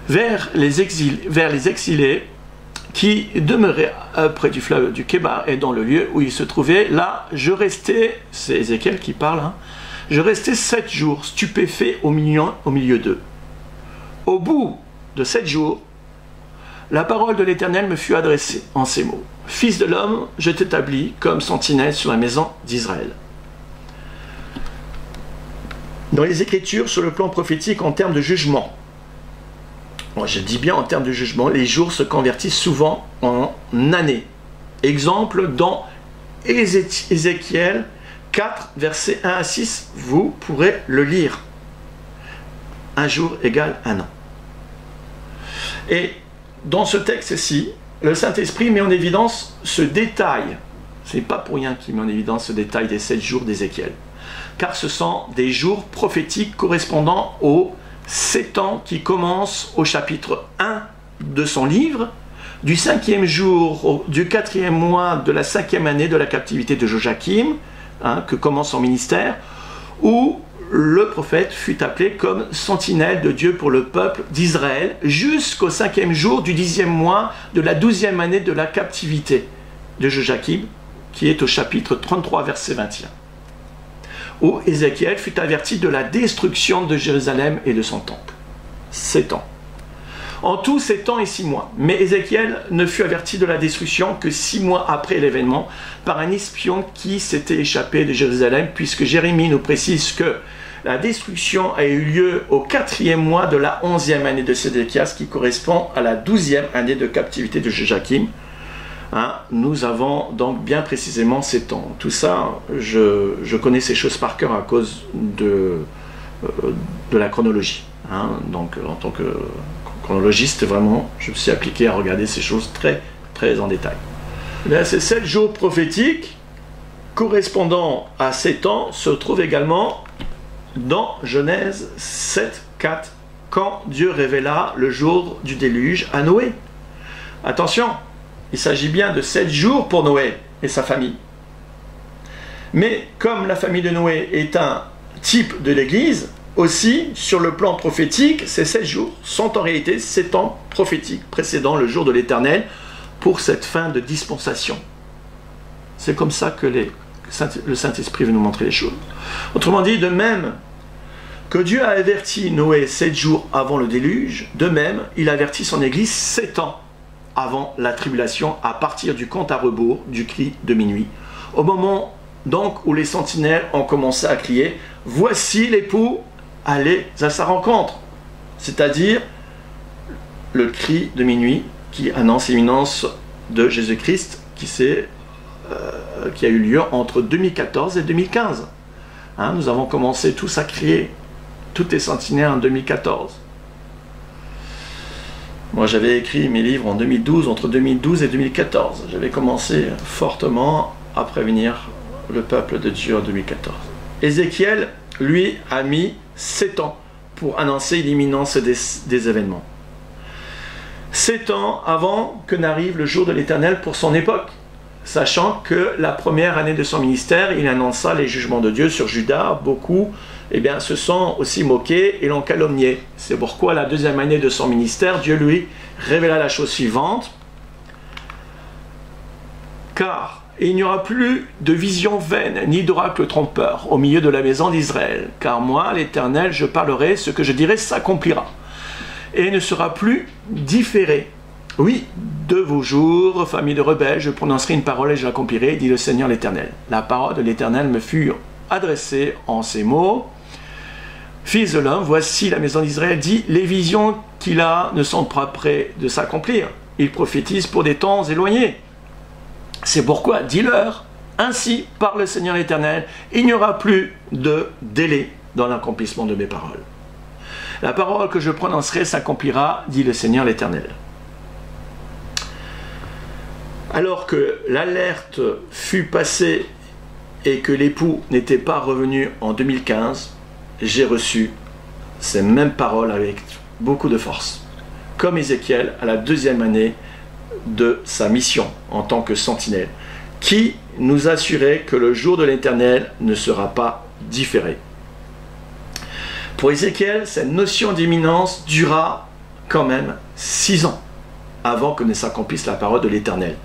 vers les exilés qui demeuraient près du fleuve du Kébar et dans le lieu où ils se trouvaient. Là, je restais, c'est Ézéchiel qui parle, je restais 7 jours stupéfait au milieu d'eux. Au bout de 7 jours, la parole de l'Éternel me fut adressée en ces mots. Fils de l'homme, je t'établis comme sentinelle sur la maison d'Israël. Dans les Écritures, sur le plan prophétique, en termes de jugement, je dis bien en termes de jugement, les jours se convertissent souvent en années. Exemple dans Ézéchiel 4, versets 1 à 6, vous pourrez le lire. Un jour égale un an. Et dans ce texte-ci, le Saint-Esprit met en évidence ce détail. Ce n'est pas pour rien qu'il met en évidence ce détail des 7 jours d'Ézéchiel. Car ce sont des jours prophétiques correspondant aux 7 ans qui commencent au chapitre 1 de son livre, du 5e jour, du 4e mois de la 5e année de la captivité de Joachim, que commence son ministère, où le prophète fut appelé comme sentinelle de Dieu pour le peuple d'Israël, jusqu'au 5e jour du 10e mois de la 12e année de la captivité de Joachim, qui est au chapitre 33, verset 21. Où Ézéchiel fut averti de la destruction de Jérusalem et de son temple. 7 ans. En tout, 7 ans et 6 mois. Mais Ézéchiel ne fut averti de la destruction que 6 mois après l'événement par un espion qui s'était échappé de Jérusalem, puisque Jérémie nous précise que la destruction a eu lieu au 4e mois de la 11e année de Sédéchias, qui correspond à la 12e année de captivité de Joachim. Nous avons donc bien précisément 7 ans. Tout ça, je connais ces choses par cœur à cause de la chronologie. Donc, en tant que chronologiste, vraiment, je me suis appliqué à regarder ces choses très, très en détail. Là, ces 7 jours prophétiques, correspondant à 7 ans, se trouvent également dans Genèse 7, 4, quand Dieu révéla le jour du déluge à Noé. Attention! Il s'agit bien de 7 jours pour Noé et sa famille. Mais comme la famille de Noé est un type de l'Église, aussi, sur le plan prophétique, ces 7 jours sont en réalité 7 ans prophétiques précédant le jour de l'Éternel pour cette fin de dispensation. C'est comme ça que le Saint-Esprit veut nous montrer les choses. Autrement dit, de même que Dieu a averti Noé 7 jours avant le déluge, de même, il avertit son Église 7 ans avant la tribulation, à partir du compte à rebours du cri de minuit. Au moment donc où les sentinelles ont commencé à crier, voici l'époux, allez à sa rencontre. C'est-à-dire le cri de minuit qui annonce l'imminence de Jésus-Christ qui a eu lieu entre 2014 et 2015. Hein, nous avons commencé tous à crier, toutes les sentinelles en 2014. Moi, j'avais écrit mes livres en 2012, entre 2012 et 2014. J'avais commencé fortement à prévenir le peuple de Dieu en 2014. Ézéchiel, lui, a mis 7 ans pour annoncer l'imminence des événements. 7 ans avant que n'arrive le jour de l'Éternel pour son époque, sachant que la première année de son ministère, il annonça les jugements de Dieu sur Juda. Beaucoup se sont aussi moqués et l'ont calomnié. C'est pourquoi la deuxième année de son ministère, Dieu lui révéla la chose suivante. Car il n'y aura plus de vision vaine, ni d'oracle trompeur au milieu de la maison d'Israël. Car moi, l'Éternel, je parlerai, ce que je dirai s'accomplira. Et ne sera plus différé. Oui, de vos jours, famille de rebelles, je prononcerai une parole et je l'accomplirai, dit le Seigneur l'Éternel. La parole de l'Éternel me fut adressée en ces mots. Fils de l'homme, voici la maison d'Israël dit, les visions qu'il a ne sont pas près de s'accomplir. Il prophétise pour des temps éloignés. C'est pourquoi, dis-leur, ainsi parle le Seigneur l'Éternel, il n'y aura plus de délai dans l'accomplissement de mes paroles. La parole que je prononcerai s'accomplira, dit le Seigneur l'Éternel. Alors que l'alerte fut passée et que l'époux n'était pas revenu en 2015, j'ai reçu ces mêmes paroles avec beaucoup de force, comme Ézéchiel à la deuxième année de sa mission en tant que sentinelle, qui nous assurait que le jour de l'Éternel ne sera pas différé. Pour Ézéchiel, cette notion d'imminence dura quand même 6 ans avant que ne s'accomplisse la parole de l'Éternel,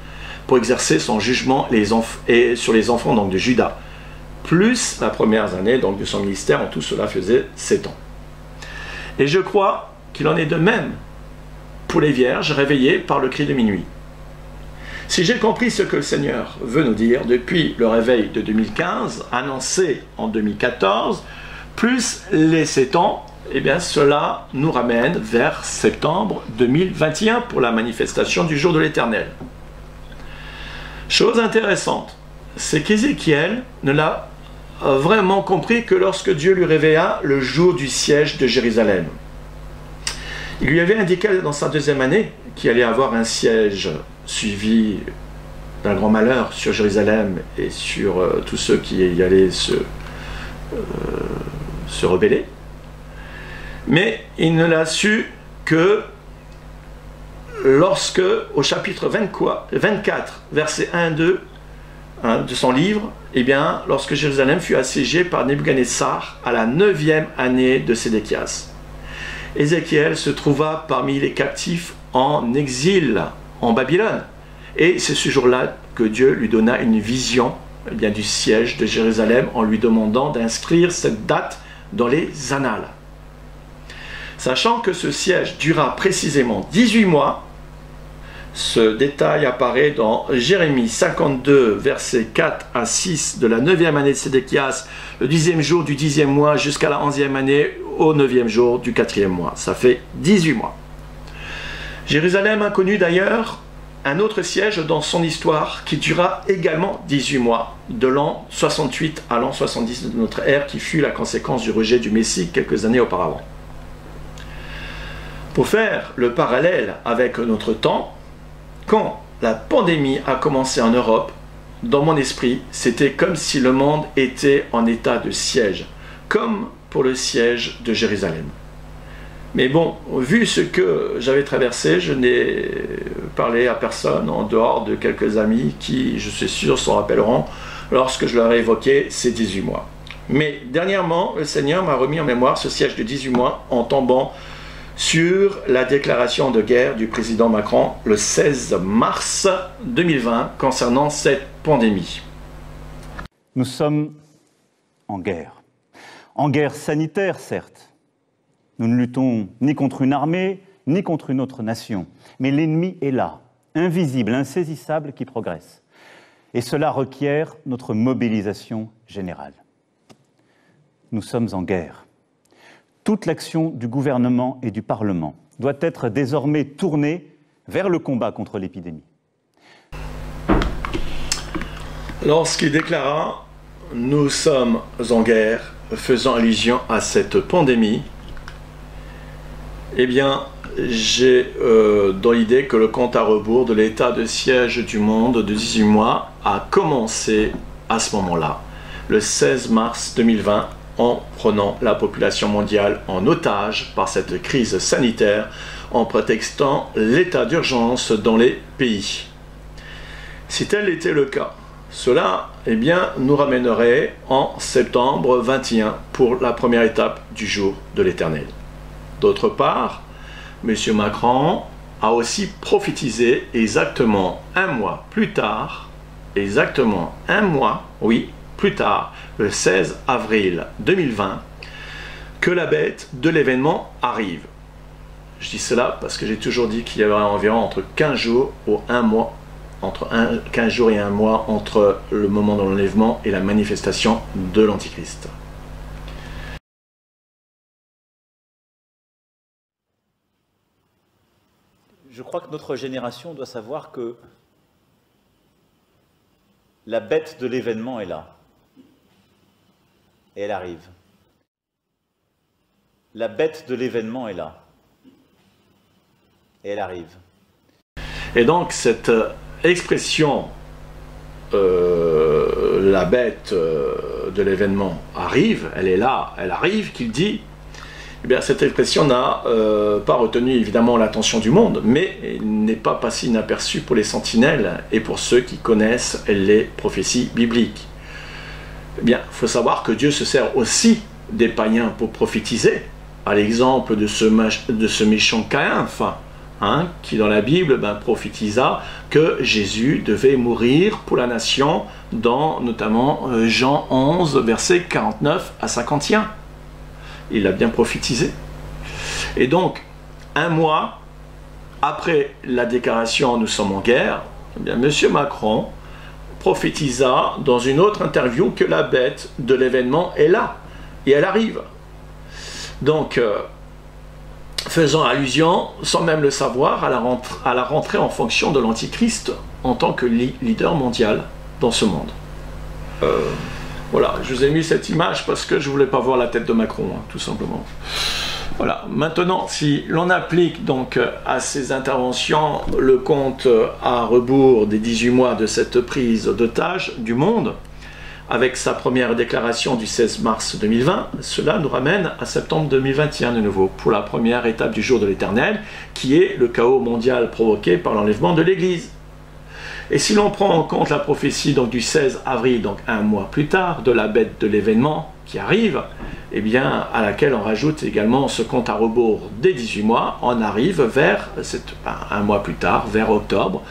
pour exercer son jugement sur les enfants donc, de Juda, plus la première année donc, de son ministère, en tout cela faisait 7 ans. Et je crois qu'il en est de même pour les vierges réveillées par le cri de minuit. Si j'ai compris ce que le Seigneur veut nous dire depuis le réveil de 2015, annoncé en 2014, plus les 7 ans, cela nous ramène vers septembre 2021 pour la manifestation du jour de l'Éternel. Chose intéressante, c'est qu'Ézéchiel ne l'a vraiment compris que lorsque Dieu lui révéla le jour du siège de Jérusalem. Il lui avait indiqué dans sa deuxième année qu'il allait avoir un siège suivi d'un grand malheur sur Jérusalem et sur tous ceux qui y allaient se rebeller. Mais il ne l'a su que lorsque, au chapitre 24, versets 1 et 2 de son livre, lorsque Jérusalem fut assiégée par Nebuchadnezzar à la 9e année de Sédéchias. Ézéchiel se trouva parmi les captifs en exil en Babylone. Et c'est ce jour-là que Dieu lui donna une vision du siège de Jérusalem en lui demandant d'inscrire cette date dans les annales. Sachant que ce siège dura précisément 18 mois, ce détail apparaît dans Jérémie 52, versets 4 à 6 de la 9e année de Sédéchias, le 10e jour du 10e mois jusqu'à la 11e année au 9e jour du 4e mois. Ça fait 18 mois. Jérusalem a connu d'ailleurs un autre siège dans son histoire qui dura également 18 mois, de l'an 68 à l'an 70 de notre ère, qui fut la conséquence du rejet du Messie quelques années auparavant. Pour faire le parallèle avec notre temps, quand la pandémie a commencé en Europe, dans mon esprit, c'était comme si le monde était en état de siège, comme pour le siège de Jérusalem. Mais bon, vu ce que j'avais traversé, je n'ai parlé à personne en dehors de quelques amis qui, je suis sûr, s'en rappelleront lorsque je leur ai évoqué ces 18 mois. Mais dernièrement, le Seigneur m'a remis en mémoire ce siège de 18 mois en tombant sur la déclaration de guerre du président Macron le 16 mars 2020 concernant cette pandémie. Nous sommes en guerre sanitaire certes. Nous ne luttons ni contre une armée, ni contre une autre nation. Mais l'ennemi est là, invisible, insaisissable qui progresse. Et cela requiert notre mobilisation générale. Nous sommes en guerre. Toute l'action du gouvernement et du Parlement doit être désormais tournée vers le combat contre l'épidémie. Lorsqu'il déclara « Nous sommes en guerre », faisant allusion à cette pandémie, eh bien, j'ai dans l'idée que le compte à rebours de l'état de siège du monde de 18 mois a commencé à ce moment-là, le 16 mars 2020, en prenant la population mondiale en otage par cette crise sanitaire, en prétextant l'état d'urgence dans les pays. Si tel était le cas, cela eh bien, nous ramènerait en septembre 21 pour la première étape du jour de l'Éternel. D'autre part, M. Macron a aussi prophétisé exactement un mois plus tard, plus tard, le 16 avril 2020, que la bête de l'événement arrive. Je dis cela parce que j'ai toujours dit qu'il y avait environ entre 15 jours ou un mois, entre 15 jours et un mois entre le moment de l'enlèvement et la manifestation de l'Antichrist. Je crois que notre génération doit savoir que la bête de l'événement est là. Et elle arrive. La bête de l'événement est là. Et elle arrive. Et donc cette expression la bête de l'événement arrive, elle est là, elle arrive, qu'il dit, eh bien, cette expression n'a pas retenu évidemment l'attention du monde, mais n'est pas passée inaperçue pour les sentinelles et pour ceux qui connaissent les prophéties bibliques. Eh bien, il faut savoir que Dieu se sert aussi des païens pour prophétiser, à l'exemple de ce méchant Caïn, qui dans la Bible prophétisa que Jésus devait mourir pour la nation dans notamment Jean 11, versets 49 à 51. Il a bien prophétisé. Et donc, un mois après la déclaration « Nous sommes en guerre », eh bien, M. Macron prophétisa dans une autre interview que la bête de l'événement est là, et elle arrive. Donc, faisant allusion, sans même le savoir, à la rentrée en fonction de l'Antichrist en tant que leader mondial dans ce monde. Voilà, je vous ai mis cette image parce que je ne voulais pas voir la tête de Macron, tout simplement. Voilà, maintenant, si l'on applique donc à ces interventions le compte à rebours des 18 mois de cette prise d'otage du monde, avec sa première déclaration du 16 mars 2020, cela nous ramène à septembre 2021 de nouveau, pour la première étape du jour de l'Éternel, qui est le chaos mondial provoqué par l'enlèvement de l'Église. Et si l'on prend en compte la prophétie donc, du 16 avril, donc un mois plus tard, de la bête de l'événement qui arrive, eh bien, à laquelle on rajoute également ce compte à rebours des 18 mois, on arrive vers, un mois plus tard, vers octobre,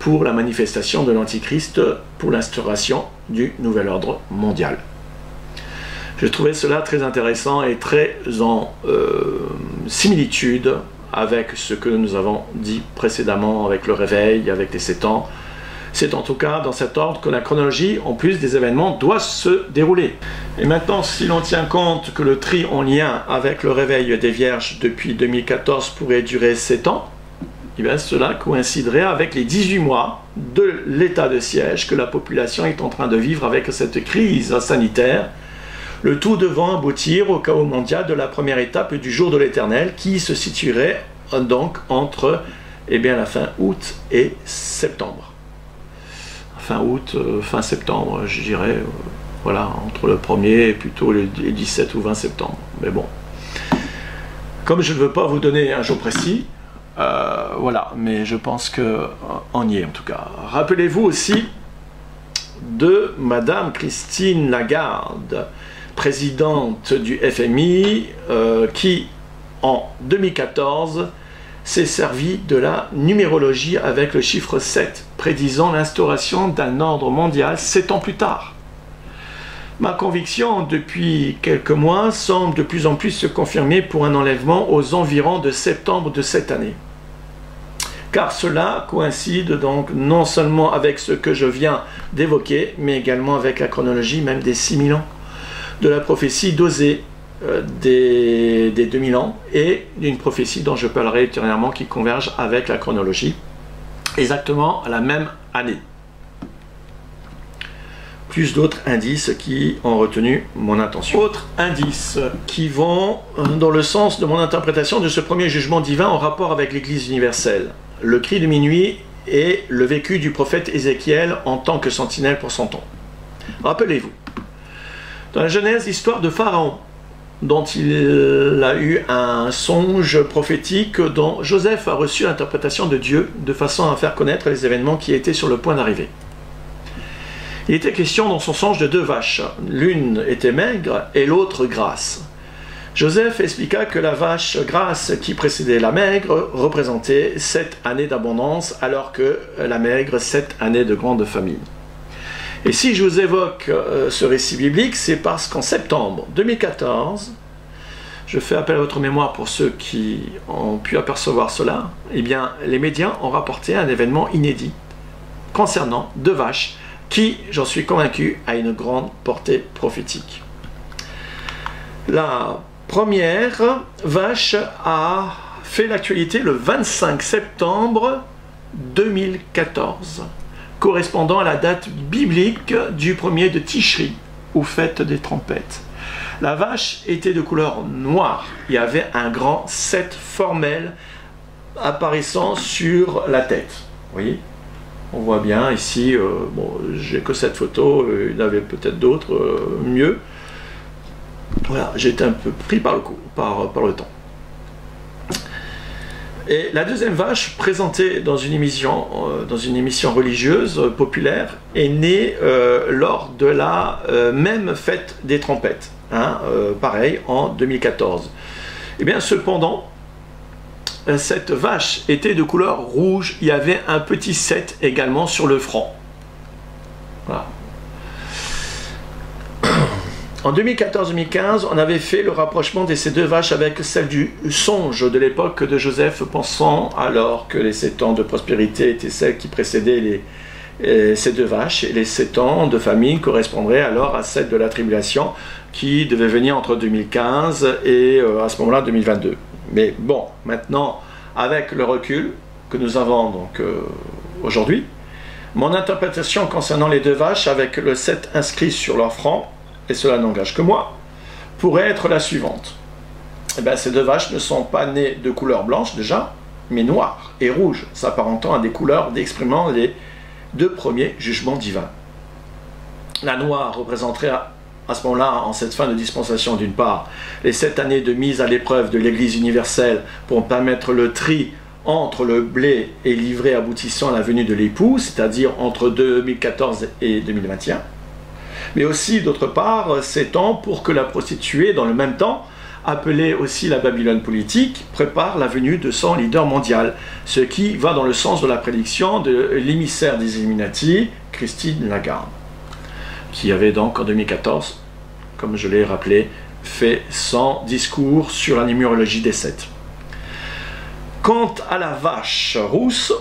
pour la manifestation de l'Antichrist, pour l'instauration du nouvel ordre mondial. Je trouvais cela très intéressant et très en similitude avec ce que nous avons dit précédemment, avec le réveil, avec les 7 ans. C'est en tout cas dans cet ordre que la chronologie, en plus des événements, doit se dérouler. Et maintenant, si l'on tient compte que le tri en lien avec le réveil des Vierges depuis 2014 pourrait durer 7 ans, eh bien cela coïnciderait avec les 18 mois de l'état de siège que la population est en train de vivre avec cette crise sanitaire, le tout devant aboutir au chaos mondial de la première étape du jour de l'Éternel qui se situerait donc entre la fin août et septembre. Fin août, fin septembre, je dirais, voilà, entre le 1er et plutôt les 17 ou 20 septembre. Mais bon, comme je ne veux pas vous donner un jour précis, voilà, mais je pense qu'on y est en tout cas. Rappelez-vous aussi de Madame Christine Lagarde, présidente du FMI, qui en 2014 s'est servi de la numérologie avec le chiffre 7, prédisant l'instauration d'un ordre mondial 7 ans plus tard. Ma conviction, depuis quelques mois, semble de plus en plus se confirmer pour un enlèvement aux environs de septembre de cette année. car cela coïncide donc non seulement avec ce que je viens d'évoquer, mais également avec la chronologie même des 6000 ans de la prophétie d'Osée, des 2000 ans, et d'une prophétie dont je parlerai ultérieurement qui converge avec la chronologie, exactement à la même année. Plus d'autres indices qui ont retenu mon attention. Autres indices qui vont dans le sens de mon interprétation de ce premier jugement divin en rapport avec l'Église universelle. Le cri de minuit et le vécu du prophète Ézéchiel en tant que sentinelle pour son temps. Rappelez-vous, dans la Genèse, l'histoire de Pharaon, dont il a eu un songe prophétique dont Joseph a reçu l'interprétation de Dieu de façon à faire connaître les événements qui étaient sur le point d'arriver. Il était question dans son songe de 2 vaches. L'une était maigre et l'autre grasse. Joseph expliqua que la vache grasse qui précédait la maigre représentait 7 années d'abondance, alors que la maigre 7 années de grande famine. Et si je vous évoque ce récit biblique, c'est parce qu'en septembre 2014, je fais appel à votre mémoire pour ceux qui ont pu apercevoir cela, eh bien, les médias ont rapporté un événement inédit concernant 2 vaches qui, j'en suis convaincu, a une grande portée prophétique. La première vache a fait l'actualité le 25 septembre 2014, correspondant à la date biblique du premier de Tishri, ou fête des trompettes. La vache était de couleur noire. Il y avait un grand 7 formel apparaissant sur la tête. Vous voyez ? On voit bien ici, bon, j'ai que cette photo, il y en avait peut-être d'autres mieux. Voilà, j'ai été un peu pris par le coup, par le temps. Et la deuxième vache, présentée dans une émission religieuse populaire, est née lors de la même fête des trompettes, hein, pareil, en 2014. Et bien, cependant, cette vache était de couleur rouge, il y avait un petit 7 également sur le front. Voilà. En 2014-2015, on avait fait le rapprochement de ces 2 vaches avec celle du songe de l'époque de Joseph, pensant alors que les 7 ans de prospérité étaient celles qui précédaient ces 2 vaches, et les 7 ans de famine correspondraient alors à celle de la tribulation qui devait venir entre 2015 et à ce moment-là 2022. Mais bon, maintenant, avec le recul que nous avons donc aujourd'hui, mon interprétation concernant les 2 vaches avec le 7 inscrit sur leur front, et cela n'engage que moi, pourrait être la suivante. Eh bien, ces 2 vaches ne sont pas nées de couleur blanche déjà, mais noires et rouges, s'apparentant à des couleurs exprimant les 2 premiers jugements divins. La noire représenterait à ce moment-là, en cette fin de dispensation, d'une part, les 7 années de mise à l'épreuve de l'Église universelle pour permettre le tri entre le blé et livré aboutissant à la venue de l'époux, c'est-à-dire entre 2014 et 2021. Mais aussi, d'autre part, 7 ans pour que la prostituée, dans le même temps, appelée aussi la Babylone politique, prépare la venue de son leader mondial, ce qui va dans le sens de la prédiction de l'émissaire des Illuminati, Christine Lagarde, qui avait donc en 2014, comme je l'ai rappelé, fait son discours sur la numérologie des 7. Quant à la vache rousse,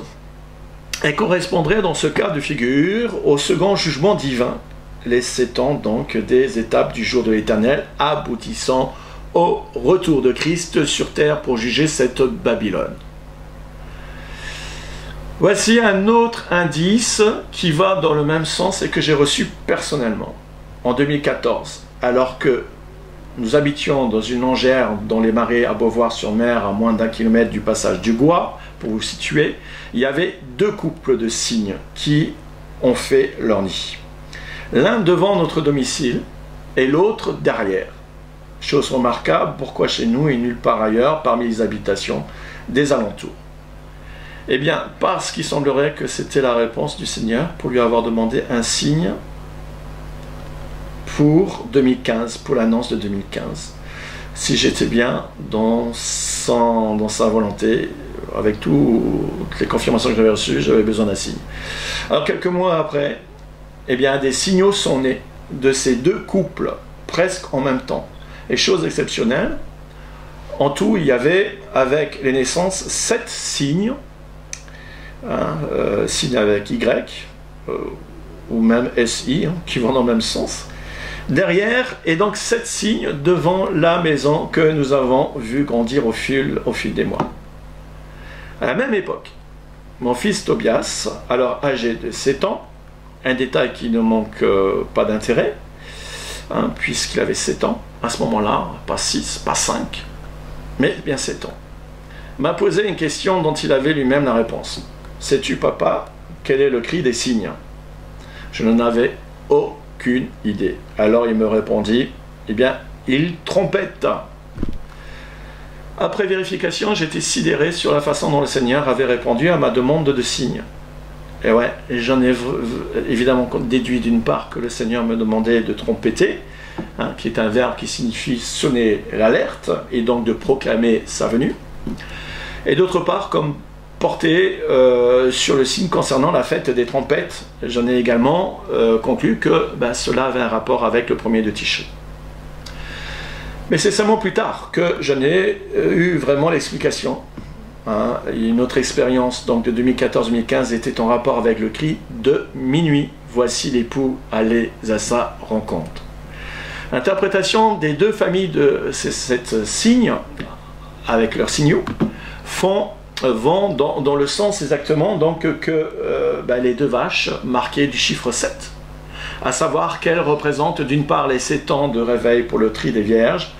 elle correspondrait dans ce cas de figure au second jugement divin, les 7 ans donc des étapes du jour de l'Éternel, aboutissant au retour de Christ sur terre pour juger cette Babylone. Voici un autre indice qui va dans le même sens et que j'ai reçu personnellement. En 2014, alors que nous habitions dans une longère dans les marais à Beauvoir-sur-Mer, à moins d'1 kilomètre du passage du Bois, pour vous situer, il y avait 2 couples de cygnes qui ont fait leur nid. L'un devant notre domicile et l'autre derrière. Chose remarquable, pourquoi chez nous et nulle part ailleurs parmi les habitations des alentours? Eh bien, parce qu'il semblerait que c'était la réponse du Seigneur pour lui avoir demandé un signe pour 2015, pour l'annonce de 2015. Si j'étais bien dans sa volonté, avec toutes les confirmations que j'avais reçues, j'avais besoin d'un signe. Alors, quelques mois après, eh bien, des signaux sont nés de ces 2 couples, presque en même temps. Et chose exceptionnelle, en tout, il y avait, avec les naissances, 7 signes signe avec Y, ou même SI, hein, qui vont dans le même sens. Derrière, et donc 7 signes devant la maison que nous avons vu grandir au fil des mois. À la même époque, mon fils Tobias, alors âgé de 7 ans, un détail qui ne manque pas d'intérêt, hein, puisqu'il avait 7 ans, à ce moment-là, pas 6, pas 5, mais bien 7 ans, m'a posé une question dont il avait lui-même la réponse. « Sais-tu, papa, quel est le cri des cygnes ?» Je n'en avais aucune idée. Alors il me répondit, « Eh bien, il trompette !» Après vérification, j'étais sidéré sur la façon dont le Seigneur avait répondu à ma demande de signes. Et ouais, j'en ai évidemment déduit d'une part que le Seigneur me demandait de trompeter, hein, qui est un verbe qui signifie sonner l'alerte, et donc de proclamer sa venue. Et d'autre part, comme porté sur le signe concernant la fête des trompettes, j'en ai également conclu que cela avait un rapport avec le premier de Tishri. Mais c'est seulement plus tard que j'en ai eu vraiment l'explication. Hein. Une autre expérience donc de 2014-2015 était en rapport avec le cri de minuit. Voici l'époux allait à sa rencontre. L'interprétation des deux familles de ces signes, avec leurs signaux, vont dans le sens exactement donc, que les deux vaches marquées du chiffre 7, à savoir qu'elles représentent d'une part les 7 ans de réveil pour le tri des vierges,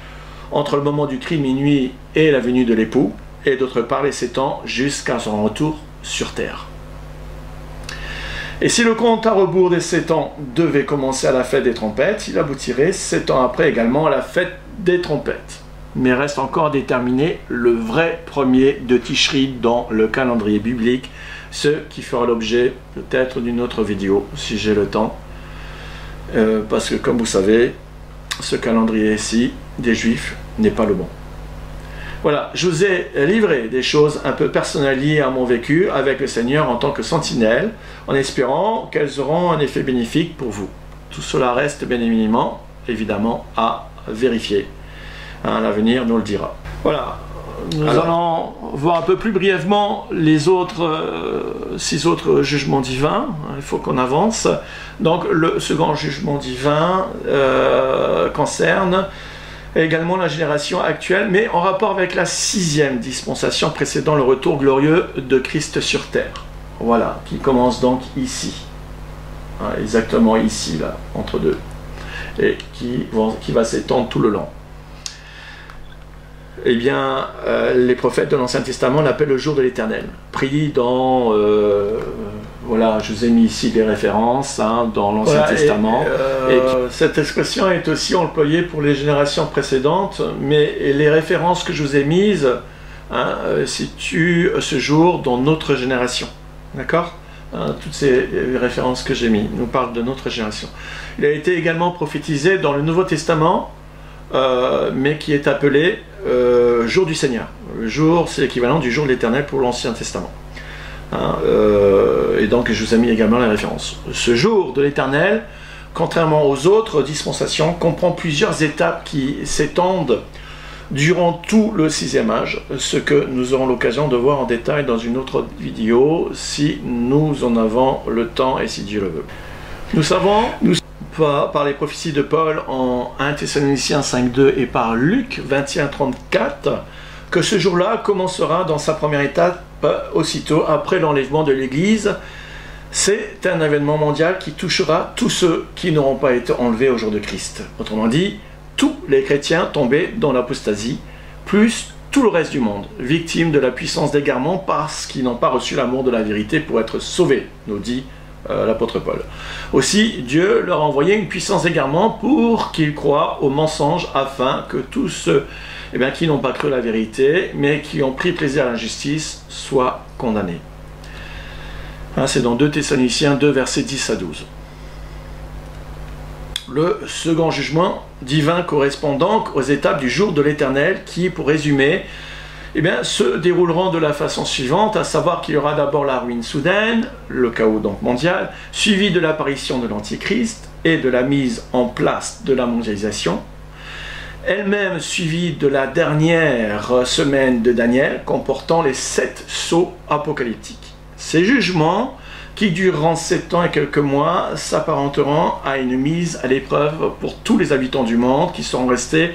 entre le moment du cri minuit et la venue de l'époux, et d'autre part les 7 ans jusqu'à son retour sur terre. Et si le compte à rebours des 7 ans devait commencer à la fête des trompettes, il aboutirait 7 ans après également à la fête des trompettes. Mais reste encore à déterminer le vrai premier de Tishri dans le calendrier biblique, ce qui fera l'objet peut-être d'une autre vidéo, si j'ai le temps. Parce que comme vous savez, ce calendrier-ci des Juifs n'est pas le bon. Voilà, je vous ai livré des choses un peu personnelles liées à mon vécu avec le Seigneur en tant que sentinelle, en espérant qu'elles auront un effet bénéfique pour vous. Tout cela reste bien évidemment à vérifier. Hein, l'avenir nous le dira. Voilà, nous allons voir un peu plus brièvement les autres 6 autres jugements divins. Il faut qu'on avance. Donc le second jugement divin concerne également la génération actuelle, mais en rapport avec la 6e dispensation précédant le retour glorieux de Christ sur terre. Voilà, qui commence donc ici. Hein, exactement ici, là, entre deux. Et qui va s'étendre tout le long. Eh bien, les prophètes de l'Ancien Testament l'appellent le jour de l'Éternel. Pris dans, voilà, je vous ai mis ici des références hein, dans l'Ancien Testament. Et cette expression est aussi employée pour les générations précédentes, mais les références que je vous ai mises hein, situent ce jour dans notre génération. D'accord hein, toutes ces références que j'ai mises nous parlent de notre génération. Il a été également prophétisé dans le Nouveau Testament, mais qui est appelé jour du Seigneur. Le jour, c'est l'équivalent du jour de l'Éternel pour l'Ancien Testament. Hein, et donc, je vous ai mis également les références. Ce jour de l'Éternel, contrairement aux autres dispensations, comprend plusieurs étapes qui s'étendent durant tout le 6e âge, ce que nous aurons l'occasion de voir en détail dans une autre vidéo, si nous en avons le temps et si Dieu le veut. Nous savons par les prophéties de Paul en 1 Thessaloniciens 5.2 et par Luc 21.34 que ce jour-là commencera dans sa première étape aussitôt après l'enlèvement de l'Église. C'est un événement mondial qui touchera tous ceux qui n'auront pas été enlevés au jour de Christ. Autrement dit, tous les chrétiens tombés dans l'apostasie, plus tout le reste du monde, victimes de la puissance d'égarement parce qu'ils n'ont pas reçu l'amour de la vérité pour être sauvés, nous dit l'apôtre Paul. Aussi, Dieu leur a envoyé une puissance d'égarement pour qu'ils croient aux mensonges afin que tous ceux qui n'ont pas cru la vérité, mais qui ont pris plaisir à l'injustice, soient condamnés. Hein, c'est dans 2 Thessaloniciens 2, versets 10 à 12. Le second jugement divin correspond donc aux étapes du jour de l'Éternel qui, pour résumer, se dérouleront de la façon suivante, à savoir qu'il y aura d'abord la ruine soudaine, le chaos donc mondial, suivi de l'apparition de l'Antichrist et de la mise en place de la mondialisation, elle-même suivie de la dernière semaine de Daniel comportant les 7 sceaux apocalyptiques. Ces jugements, qui dureront 7 ans et quelques mois, s'apparenteront à une mise à l'épreuve pour tous les habitants du monde qui sont restés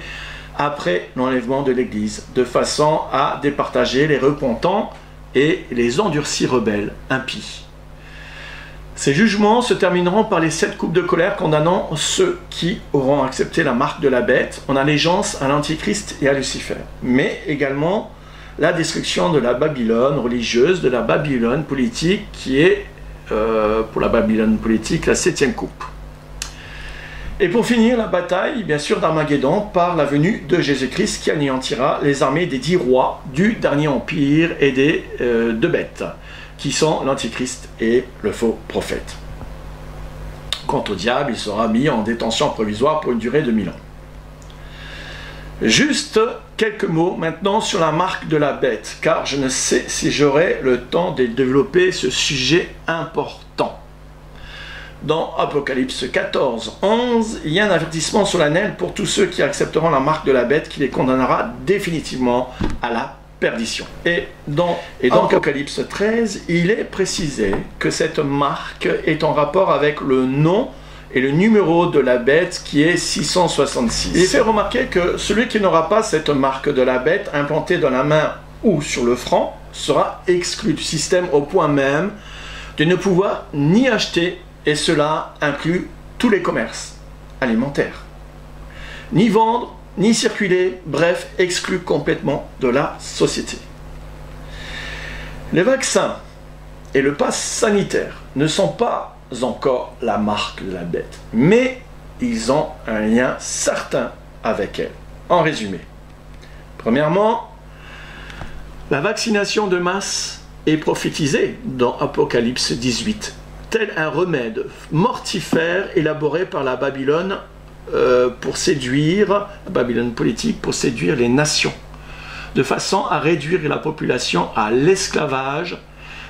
après l'enlèvement de l'Église, de façon à départager les repentants et les endurcis rebelles impies. Ces jugements se termineront par les 7 coupes de colère condamnant ceux qui auront accepté la marque de la bête en allégeance à l'Antichrist et à Lucifer, mais également la destruction de la Babylone religieuse, de la Babylone politique, qui est, pour la Babylone politique, la 7e coupe. Et pour finir, la bataille, bien sûr, d'Armageddon par la venue de Jésus-Christ qui anéantira les armées des 10 rois du dernier empire et des 2 bêtes, qui sont l'Antichrist et le faux prophète. Quant au diable, il sera mis en détention provisoire pour une durée de 1000 ans. Juste quelques mots maintenant sur la marque de la bête, car je ne sais si j'aurai le temps de développer ce sujet important. Dans Apocalypse 14, 11, il y a un avertissement solennel pour tous ceux qui accepteront la marque de la bête qui les condamnera définitivement à la perdition. Et dans Apocalypse 13, il est précisé que cette marque est en rapport avec le nom et le numéro de la bête qui est 666. Il est fait remarquer que celui qui n'aura pas cette marque de la bête implantée dans la main ou sur le front sera exclu du système au point même de ne pouvoir ni acheter, et cela inclut tous les commerces alimentaires, ni vendre, ni circuler, bref, exclu complètement de la société. Les vaccins et le pass sanitaire ne sont pas encore la marque de la bête, mais ils ont un lien certain avec elle. En résumé, premièrement, la vaccination de masse est prophétisée dans Apocalypse 18, tel un remède mortifère élaboré par la Babylone pour séduire, la Babylone politique, pour séduire les nations, de façon à réduire la population à l'esclavage,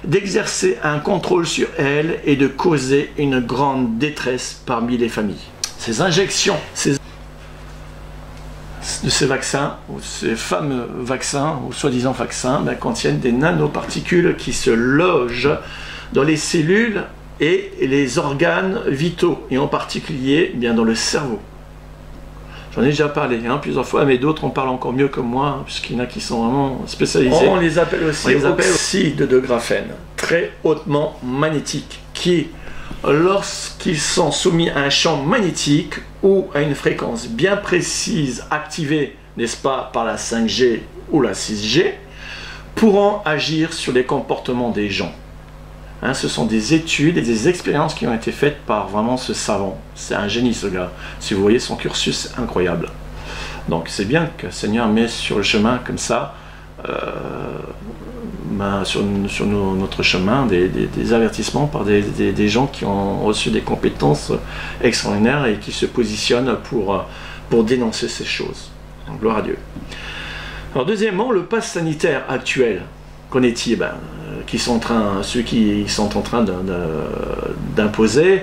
d'exercer un contrôle sur elle et de causer une grande détresse parmi les familles. Ces injections de ces vaccins, ou ces fameux vaccins, ou soi-disant vaccins, contiennent des nanoparticules qui se logent dans les cellules et les organes vitaux, et en particulier bien dans le cerveau. J'en ai déjà parlé plusieurs fois, mais d'autres en parlent encore mieux que moi, puisqu'il y en a qui sont vraiment spécialisés. On les appelle aussi oxydes de graphène, très hautement magnétiques, qui, lorsqu'ils sont soumis à un champ magnétique ou à une fréquence bien précise activée, n'est-ce pas, par la 5G ou la 6G, pourront agir sur les comportements des gens. Ce sont des études et des expériences qui ont été faites par vraiment ce savant. C'est un génie, ce gars. Si vous voyez son cursus, incroyable. Donc c'est bien que le Seigneur met sur le chemin comme ça, sur notre chemin, des avertissements par des gens qui ont reçu des compétences extraordinaires et qui se positionnent pour dénoncer ces choses. Donc, gloire à Dieu. Alors deuxièmement, le pass sanitaire actuel, qu'en est-il? Ceux qui sont en train d'imposer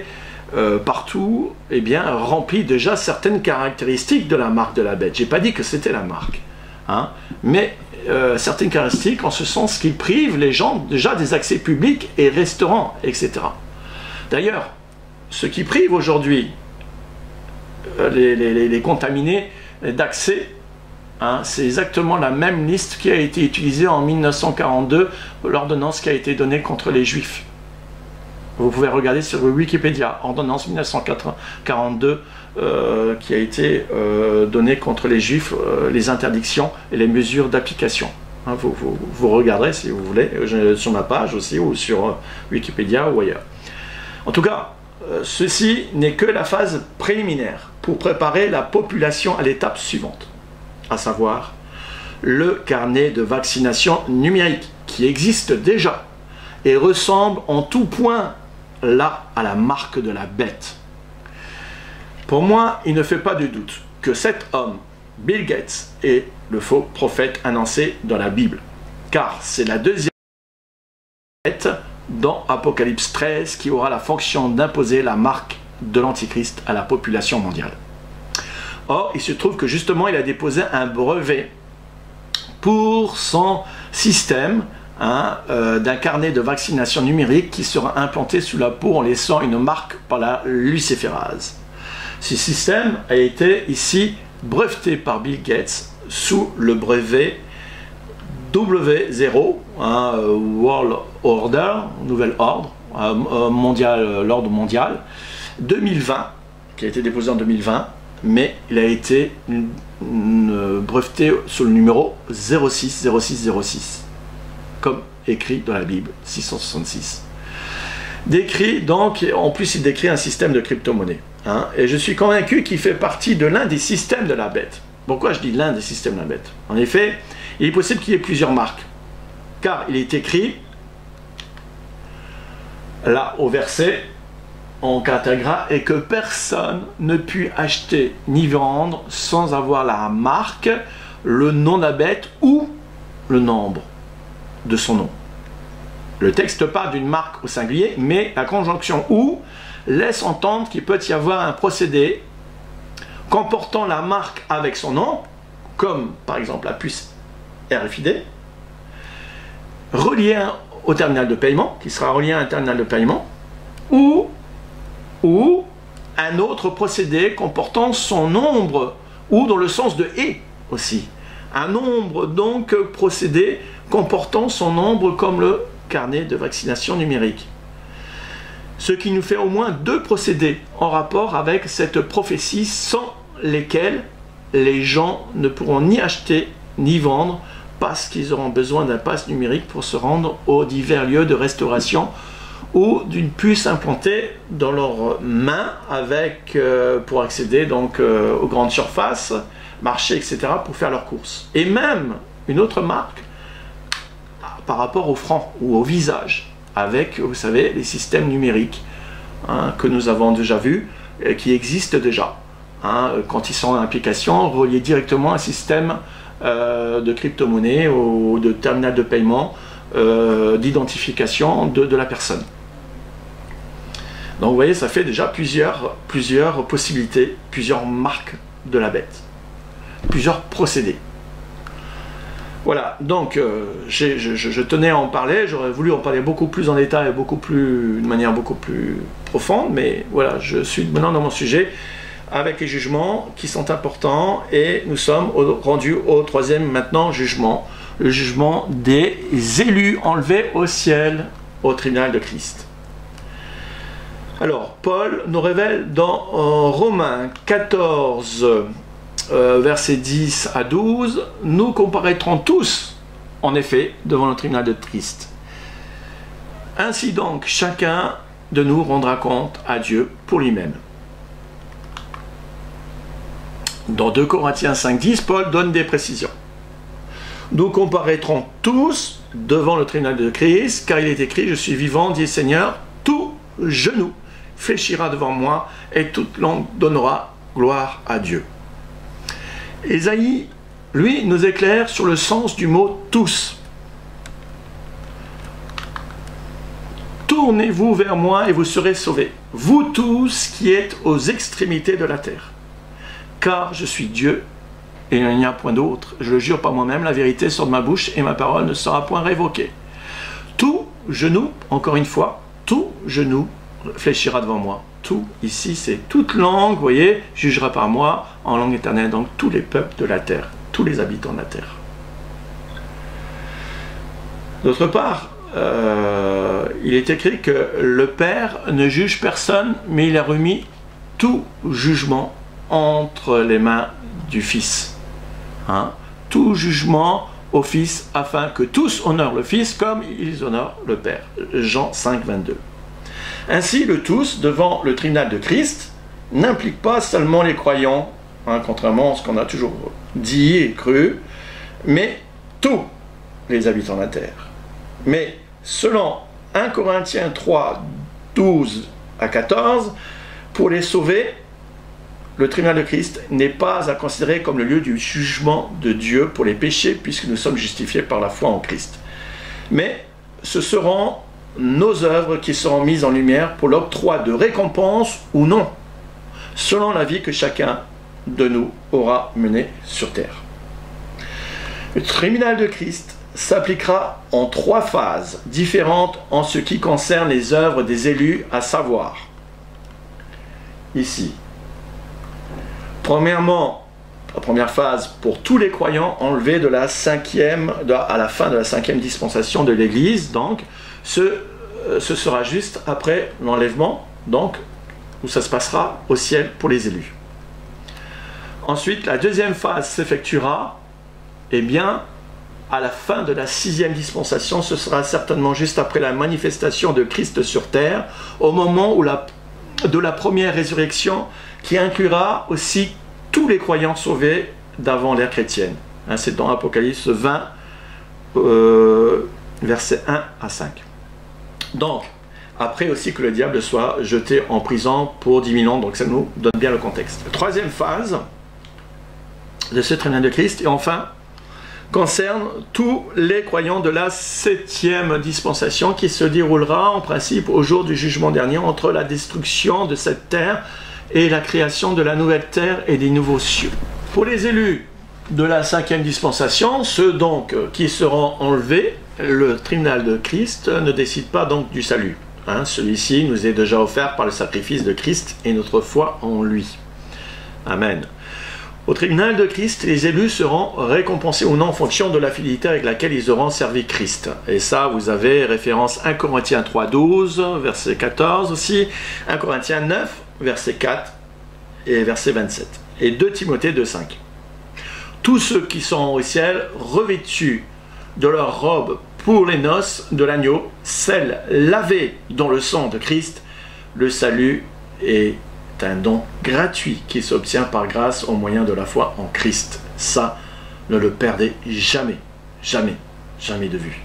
partout, remplit déjà certaines caractéristiques de la marque de la bête. J'ai pas dit que c'était la marque, mais certaines caractéristiques en ce sens qu'ils privent les gens déjà des accès publics et restaurants, etc. D'ailleurs, ce qui prive aujourd'hui les contaminés d'accès, c'est exactement la même liste qui a été utilisée en 1942, l'ordonnance qui a été donnée contre les Juifs. Vous pouvez regarder sur Wikipédia, ordonnance 1942 qui a été donnée contre les Juifs, les interdictions et les mesures d'application. Vous regarderez si vous voulez, sur ma page aussi, ou sur Wikipédia ou ailleurs. En tout cas, ceci n'est que la phase préliminaire pour préparer la population à l'étape suivante, à savoir le carnet de vaccination numérique qui existe déjà et ressemble en tout point là à la marque de la bête. Pour moi, il ne fait pas de doute que cet homme, Bill Gates, est le faux prophète annoncé dans la Bible, car c'est la deuxième bête dans Apocalypse 13 qui aura la fonction d'imposer la marque de l'Antichrist à la population mondiale. Or, il se trouve que justement, il a déposé un brevet pour son système d'un carnet de vaccination numérique qui sera implanté sous la peau en laissant une marque par la luciférase. Ce système a été ici breveté par Bill Gates sous le brevet W0, World Order, Nouvel Ordre, mondial, l'ordre mondial, 2020, qui a été déposé en 2020, mais il a été breveté sous le numéro 060606, comme écrit dans la Bible, 666. Décrit donc, en plus il décrit un système de crypto-monnaie. Et je suis convaincu qu'il fait partie de l'un des systèmes de la bête. Pourquoi je dis l'un des systèmes de la bête? En effet, il est possible qu'il y ait plusieurs marques, car il est écrit, là au verset, en caractère gras, et que personne ne put acheter ni vendre sans avoir la marque, le nom de la bête ou le nombre de son nom. Le texte parle d'une marque au singulier, mais la conjonction « ou » laisse entendre qu'il peut y avoir un procédé comportant la marque avec son nom, comme par exemple la puce RFID, relié au terminal de paiement, qui sera relié à un terminal de paiement, ou un autre procédé comportant son nombre, ou dans le sens de « et » aussi. Un nombre donc procédé comportant son nombre comme le carnet de vaccination numérique. Ce qui nous fait au moins deux procédés en rapport avec cette prophétie sans lesquels les gens ne pourront ni acheter ni vendre parce qu'ils auront besoin d'un pass numérique pour se rendre aux divers lieux de restauration ou d'une puce implantée dans leurs mains avec, pour accéder donc aux grandes surfaces, marchés, etc. pour faire leurs courses. Et même une autre marque par rapport au franc ou au visage avec, vous savez, les systèmes numériques que nous avons déjà vus, qui existent déjà. Quand ils sont en application, reliés directement à un système de crypto-monnaie ou de terminal de paiement, d'identification de la personne. Donc vous voyez, ça fait déjà plusieurs possibilités, plusieurs marques de la bête, plusieurs procédés. Voilà, donc je tenais à en parler, j'aurais voulu en parler beaucoup plus en détail, de manière beaucoup plus profonde, mais voilà, je suis maintenant dans mon sujet avec les jugements qui sont importants et nous sommes rendus au troisième maintenant jugement, le jugement des élus enlevés au ciel au tribunal de Christ. Alors, Paul nous révèle dans Romains 14, versets 10 à 12, « Nous comparaîtrons tous, en effet, devant le tribunal de Christ. Ainsi donc, chacun de nous rendra compte à Dieu pour lui-même. » Dans 2 Corinthiens 5, 10, Paul donne des précisions. « Nous comparaîtrons tous devant le tribunal de Christ, car il est écrit, je suis vivant, dit le Seigneur, tout genou fléchira devant moi, et toute langue donnera gloire à Dieu. » Ésaïe, lui, nous éclaire sur le sens du mot « tous ». Tournez-vous vers moi et vous serez sauvés, vous tous qui êtes aux extrémités de la terre. Car je suis Dieu et il n'y a point d'autre. Je le jure par moi-même, la vérité sort de ma bouche et ma parole ne sera point révoquée. Tout genou, encore une fois, tout genou fléchira devant moi. Tout, ici, c'est toute langue, vous voyez, jugera par moi en langue éternelle, donc tous les peuples de la terre, tous les habitants de la terre. D'autre part, il est écrit que le Père ne juge personne, mais il a remis tout jugement entre les mains du Fils. Tout jugement au Fils, afin que tous honorent le Fils comme ils honorent le Père. Jean 5, 22. Ainsi, le tous, devant le tribunal de Christ, n'implique pas seulement les croyants, contrairement à ce qu'on a toujours dit et cru, mais tous les habitants de la terre. Mais selon 1 Corinthiens 3, 12 à 14, pour les sauver, le tribunal de Christ n'est pas à considérer comme le lieu du jugement de Dieu pour les péchés, puisque nous sommes justifiés par la foi en Christ. Mais ce seront nos œuvres qui seront mises en lumière pour l'octroi de récompense ou non, selon la vie que chacun de nous aura menée sur terre. Le tribunal de Christ s'appliquera en 3 phases différentes en ce qui concerne les œuvres des élus, à savoir, ici, premièrement, la première phase pour tous les croyants enlevés à la fin de la 5e dispensation de l'Église, donc ce sera juste après l'enlèvement, donc où ça se passera au ciel pour les élus. Ensuite, la deuxième phase s'effectuera, eh bien, à la fin de la 6e dispensation, ce sera certainement juste après la manifestation de Christ sur terre, au moment de la première résurrection, qui inclura aussi tous les croyants sauvés d'avant l'ère chrétienne. Hein, c'est dans Apocalypse 20, versets 1 à 5. Donc, après aussi que le diable soit jeté en prison pour 10 000 ans, donc ça nous donne bien le contexte. Troisième phase de ce tribunal de Christ, et enfin, concerne tous les croyants de la 7e dispensation qui se déroulera en principe au jour du jugement dernier entre la destruction de cette terre et la création de la nouvelle terre et des nouveaux cieux. Pour les élus de la 5e dispensation, ceux donc qui seront enlevés, le tribunal de Christ ne décide pas donc du salut. Hein, celui-ci nous est déjà offert par le sacrifice de Christ et notre foi en lui. Amen. Au tribunal de Christ, les élus seront récompensés ou non en fonction de la fidélité avec laquelle ils auront servi Christ. Et ça, vous avez référence 1 Corinthiens 3,12, verset 14 aussi, 1 Corinthiens 9, verset 4 et verset 27, et 2 Timothée 2,5. Tous ceux qui sont au ciel, revêtus de leur robe pour les noces de l'agneau, celles lavées dans le sang de Christ, le salut est un don gratuit qui s'obtient par grâce au moyen de la foi en Christ. Ça, ne le perdez jamais, jamais, jamais de vue.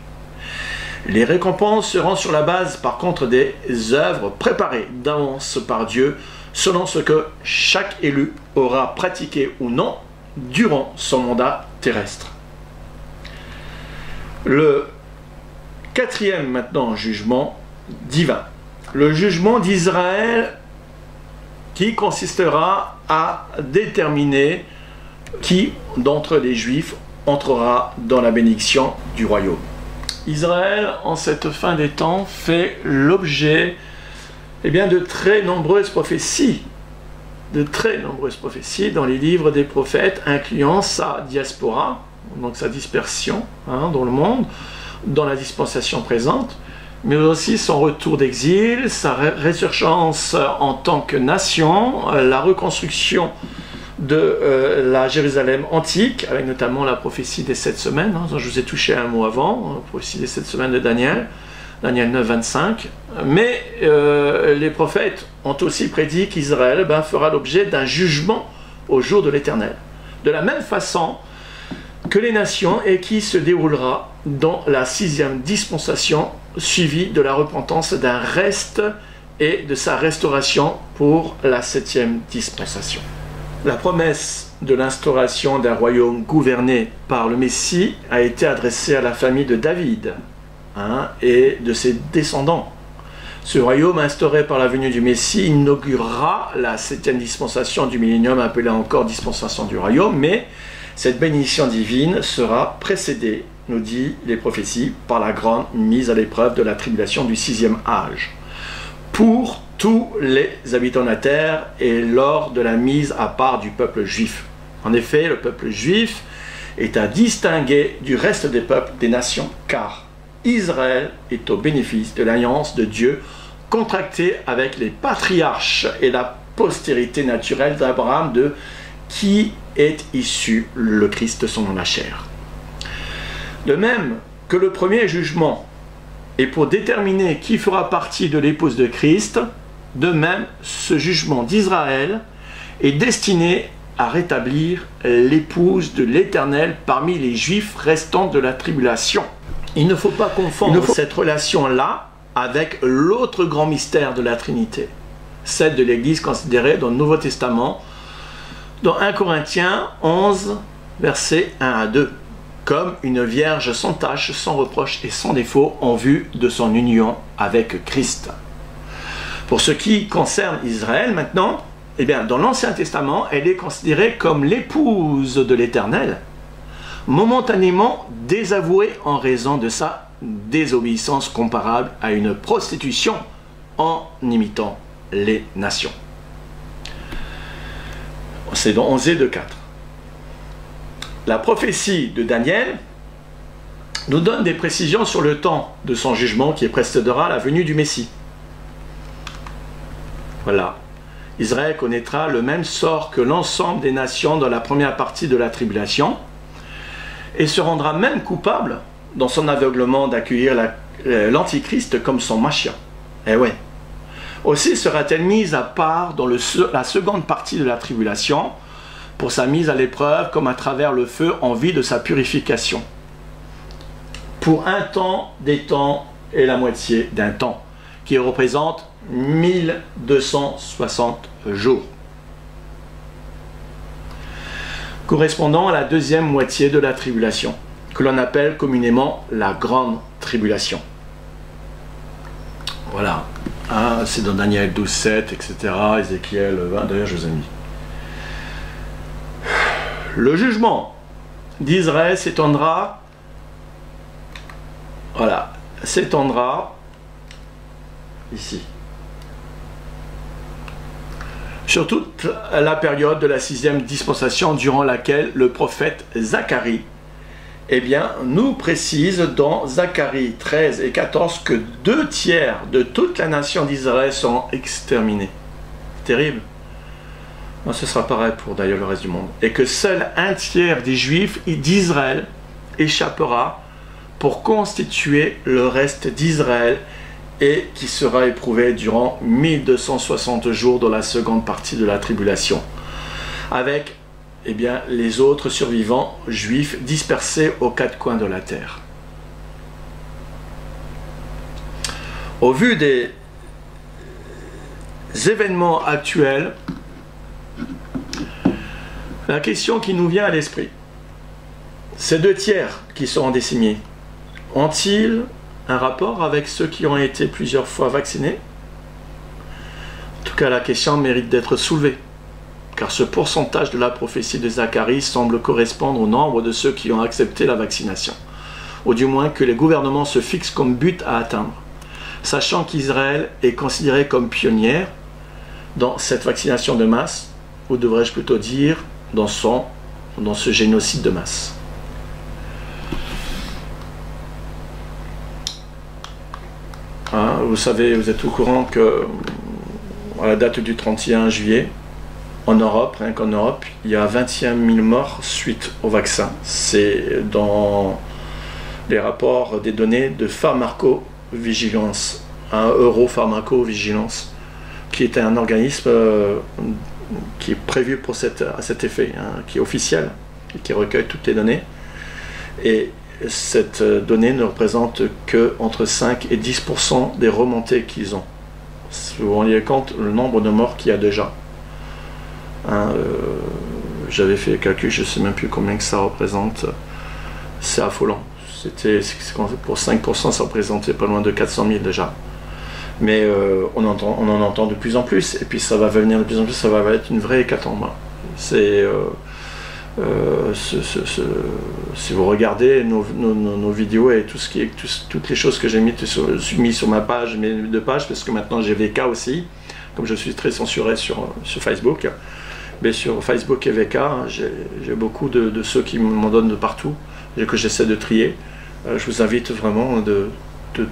Les récompenses seront sur la base, par contre, des œuvres préparées d'avance par Dieu, selon ce que chaque élu aura pratiqué ou non durant son mandat terrestre. Le 4e maintenant jugement divin. Le jugement d'Israël qui consistera à déterminer qui d'entre les Juifs entrera dans la bénédiction du royaume. Israël, en cette fin des temps, fait l'objet de très nombreuses prophéties, dans les livres des prophètes, incluant sa diaspora, donc sa dispersion dans le monde, dans la dispensation présente, mais aussi son retour d'exil, sa résurgence en tant que nation, la reconstruction de la Jérusalem antique, avec notamment la prophétie des 7 semaines, dont je vous ai touché un mot avant, la prophétie des 7 semaines de Daniel 9, 25. Mais les prophètes ont aussi prédit qu'Israël fera l'objet d'un jugement au jour de l'Éternel. De la même façon que les nations, et qui se déroulera dans la 6e dispensation, suivie de la repentance d'un reste et de sa restauration pour la 7e dispensation. La promesse de l'instauration d'un royaume gouverné par le Messie a été adressée à la famille de David et de ses descendants. Ce royaume instauré par la venue du Messie inaugurera la 7e dispensation du millénium, appelée encore dispensation du royaume, mais cette bénédiction divine sera précédée, nous dit les prophéties, par la grande mise à l'épreuve de la tribulation du 6e âge, pour tous les habitants de la terre et lors de la mise à part du peuple juif. En effet, le peuple juif est à distinguer du reste des peuples des nations, car Israël est au bénéfice de l'alliance de Dieu contractée avec les patriarches et la postérité naturelle d'Abraham, de qui est issu le Christ son nom la chair. De même que le premier jugement est pour déterminer qui fera partie de l'épouse de Christ, de même ce jugement d'Israël est destiné à rétablir l'épouse de l'Éternel parmi les Juifs restants de la tribulation. Il ne faut pas confondre cette relation-là avec l'autre grand mystère de la Trinité, celle de l'Église considérée dans le Nouveau Testament, dans 1 Corinthiens 11, versets 1 à 2, comme une vierge sans tache, sans reproche et sans défaut en vue de son union avec Christ. Pour ce qui concerne Israël maintenant, dans l'Ancien Testament, elle est considérée comme l'épouse de l'Éternel, momentanément désavoué en raison de sa désobéissance comparable à une prostitution en imitant les nations. C'est dans 11 et 2,4. La prophétie de Daniel nous donne des précisions sur le temps de son jugement qui précédera la venue du Messie. Voilà. Israël connaîtra le même sort que l'ensemble des nations dans la première partie de la tribulation et se rendra même coupable dans son aveuglement d'accueillir l'Antichrist comme son Mashiach. Eh ouais. Aussi sera-t-elle mise à part dans la seconde partie de la tribulation pour sa mise à l'épreuve comme à travers le feu en vue de sa purification. Pour un temps, des temps et la moitié d'un temps, qui représente 1260 jours, correspondant à la deuxième moitié de la tribulation, que l'on appelle communément la grande tribulation. Voilà, hein, c'est dans Daniel 12, 7, etc., Ézéchiel 20, d'ailleurs je vous ai mis. Le jugement d'Israël s'étendra, voilà, s'étendra ici, sur toute la période de la 6e dispensation durant laquelle le prophète Zacharie, eh bien, nous précise dans Zacharie 13 et 14 que 2 tiers de toute la nation d'Israël seront exterminés. Terrible. Non, ce sera pareil pour d'ailleurs le reste du monde. Et que seul 1 tiers des Juifs d'Israël échappera pour constituer le reste d'Israël et qui sera éprouvé durant 1260 jours dans la seconde partie de la tribulation. Avec eh bien, les autres survivants juifs dispersés aux 4 coins de la terre. Au vu des événements actuels, la question qui nous vient à l'esprit, ces 2 tiers qui seront décimés, ont-ils un rapport avec ceux qui ont été plusieurs fois vaccinés? En tout cas, la question mérite d'être soulevée, car ce pourcentage de la prophétie de Zacharie semble correspondre au nombre de ceux qui ont accepté la vaccination, ou du moins que les gouvernements se fixent comme but à atteindre, sachant qu'Israël est considéré comme pionnière dans cette vaccination de masse, ou devrais-je plutôt dire dans ce génocide de masse. Hein, vous savez, vous êtes au courant que à la date du 31 juillet, en Europe, rien qu'en Europe, il y a 21 000 morts suite au vaccin. C'est dans les rapports des données de pharmacovigilance, Europharmacovigilance, qui est un organisme qui est prévu pour à cet effet, hein, qui est officiel, et qui recueille toutes les données. Et cette donnée ne représente que entre 5 et 10% des remontées qu'ils ont. Si vous vous rendez compte, le nombre de morts qu'il y a déjà. Hein, j'avais fait le calcul, je ne sais même plus combien que ça représente. C'est affolant. Pour 5%, ça représentait pas loin de 400 000 déjà. Mais on en entend de plus en plus, et puis ça va venir de plus en plus, ça va être une vraie hécatombe. C'est si vous regardez nos vidéos et tout ce qui est, toutes les choses que j'ai mis sur ma page, mes 2 pages, parce que maintenant j'ai VK aussi, comme je suis très censuré sur Facebook, mais sur Facebook et VK, j'ai beaucoup de ceux qui m'en donnent de partout, et que j'essaie de trier. Je vous invite vraiment de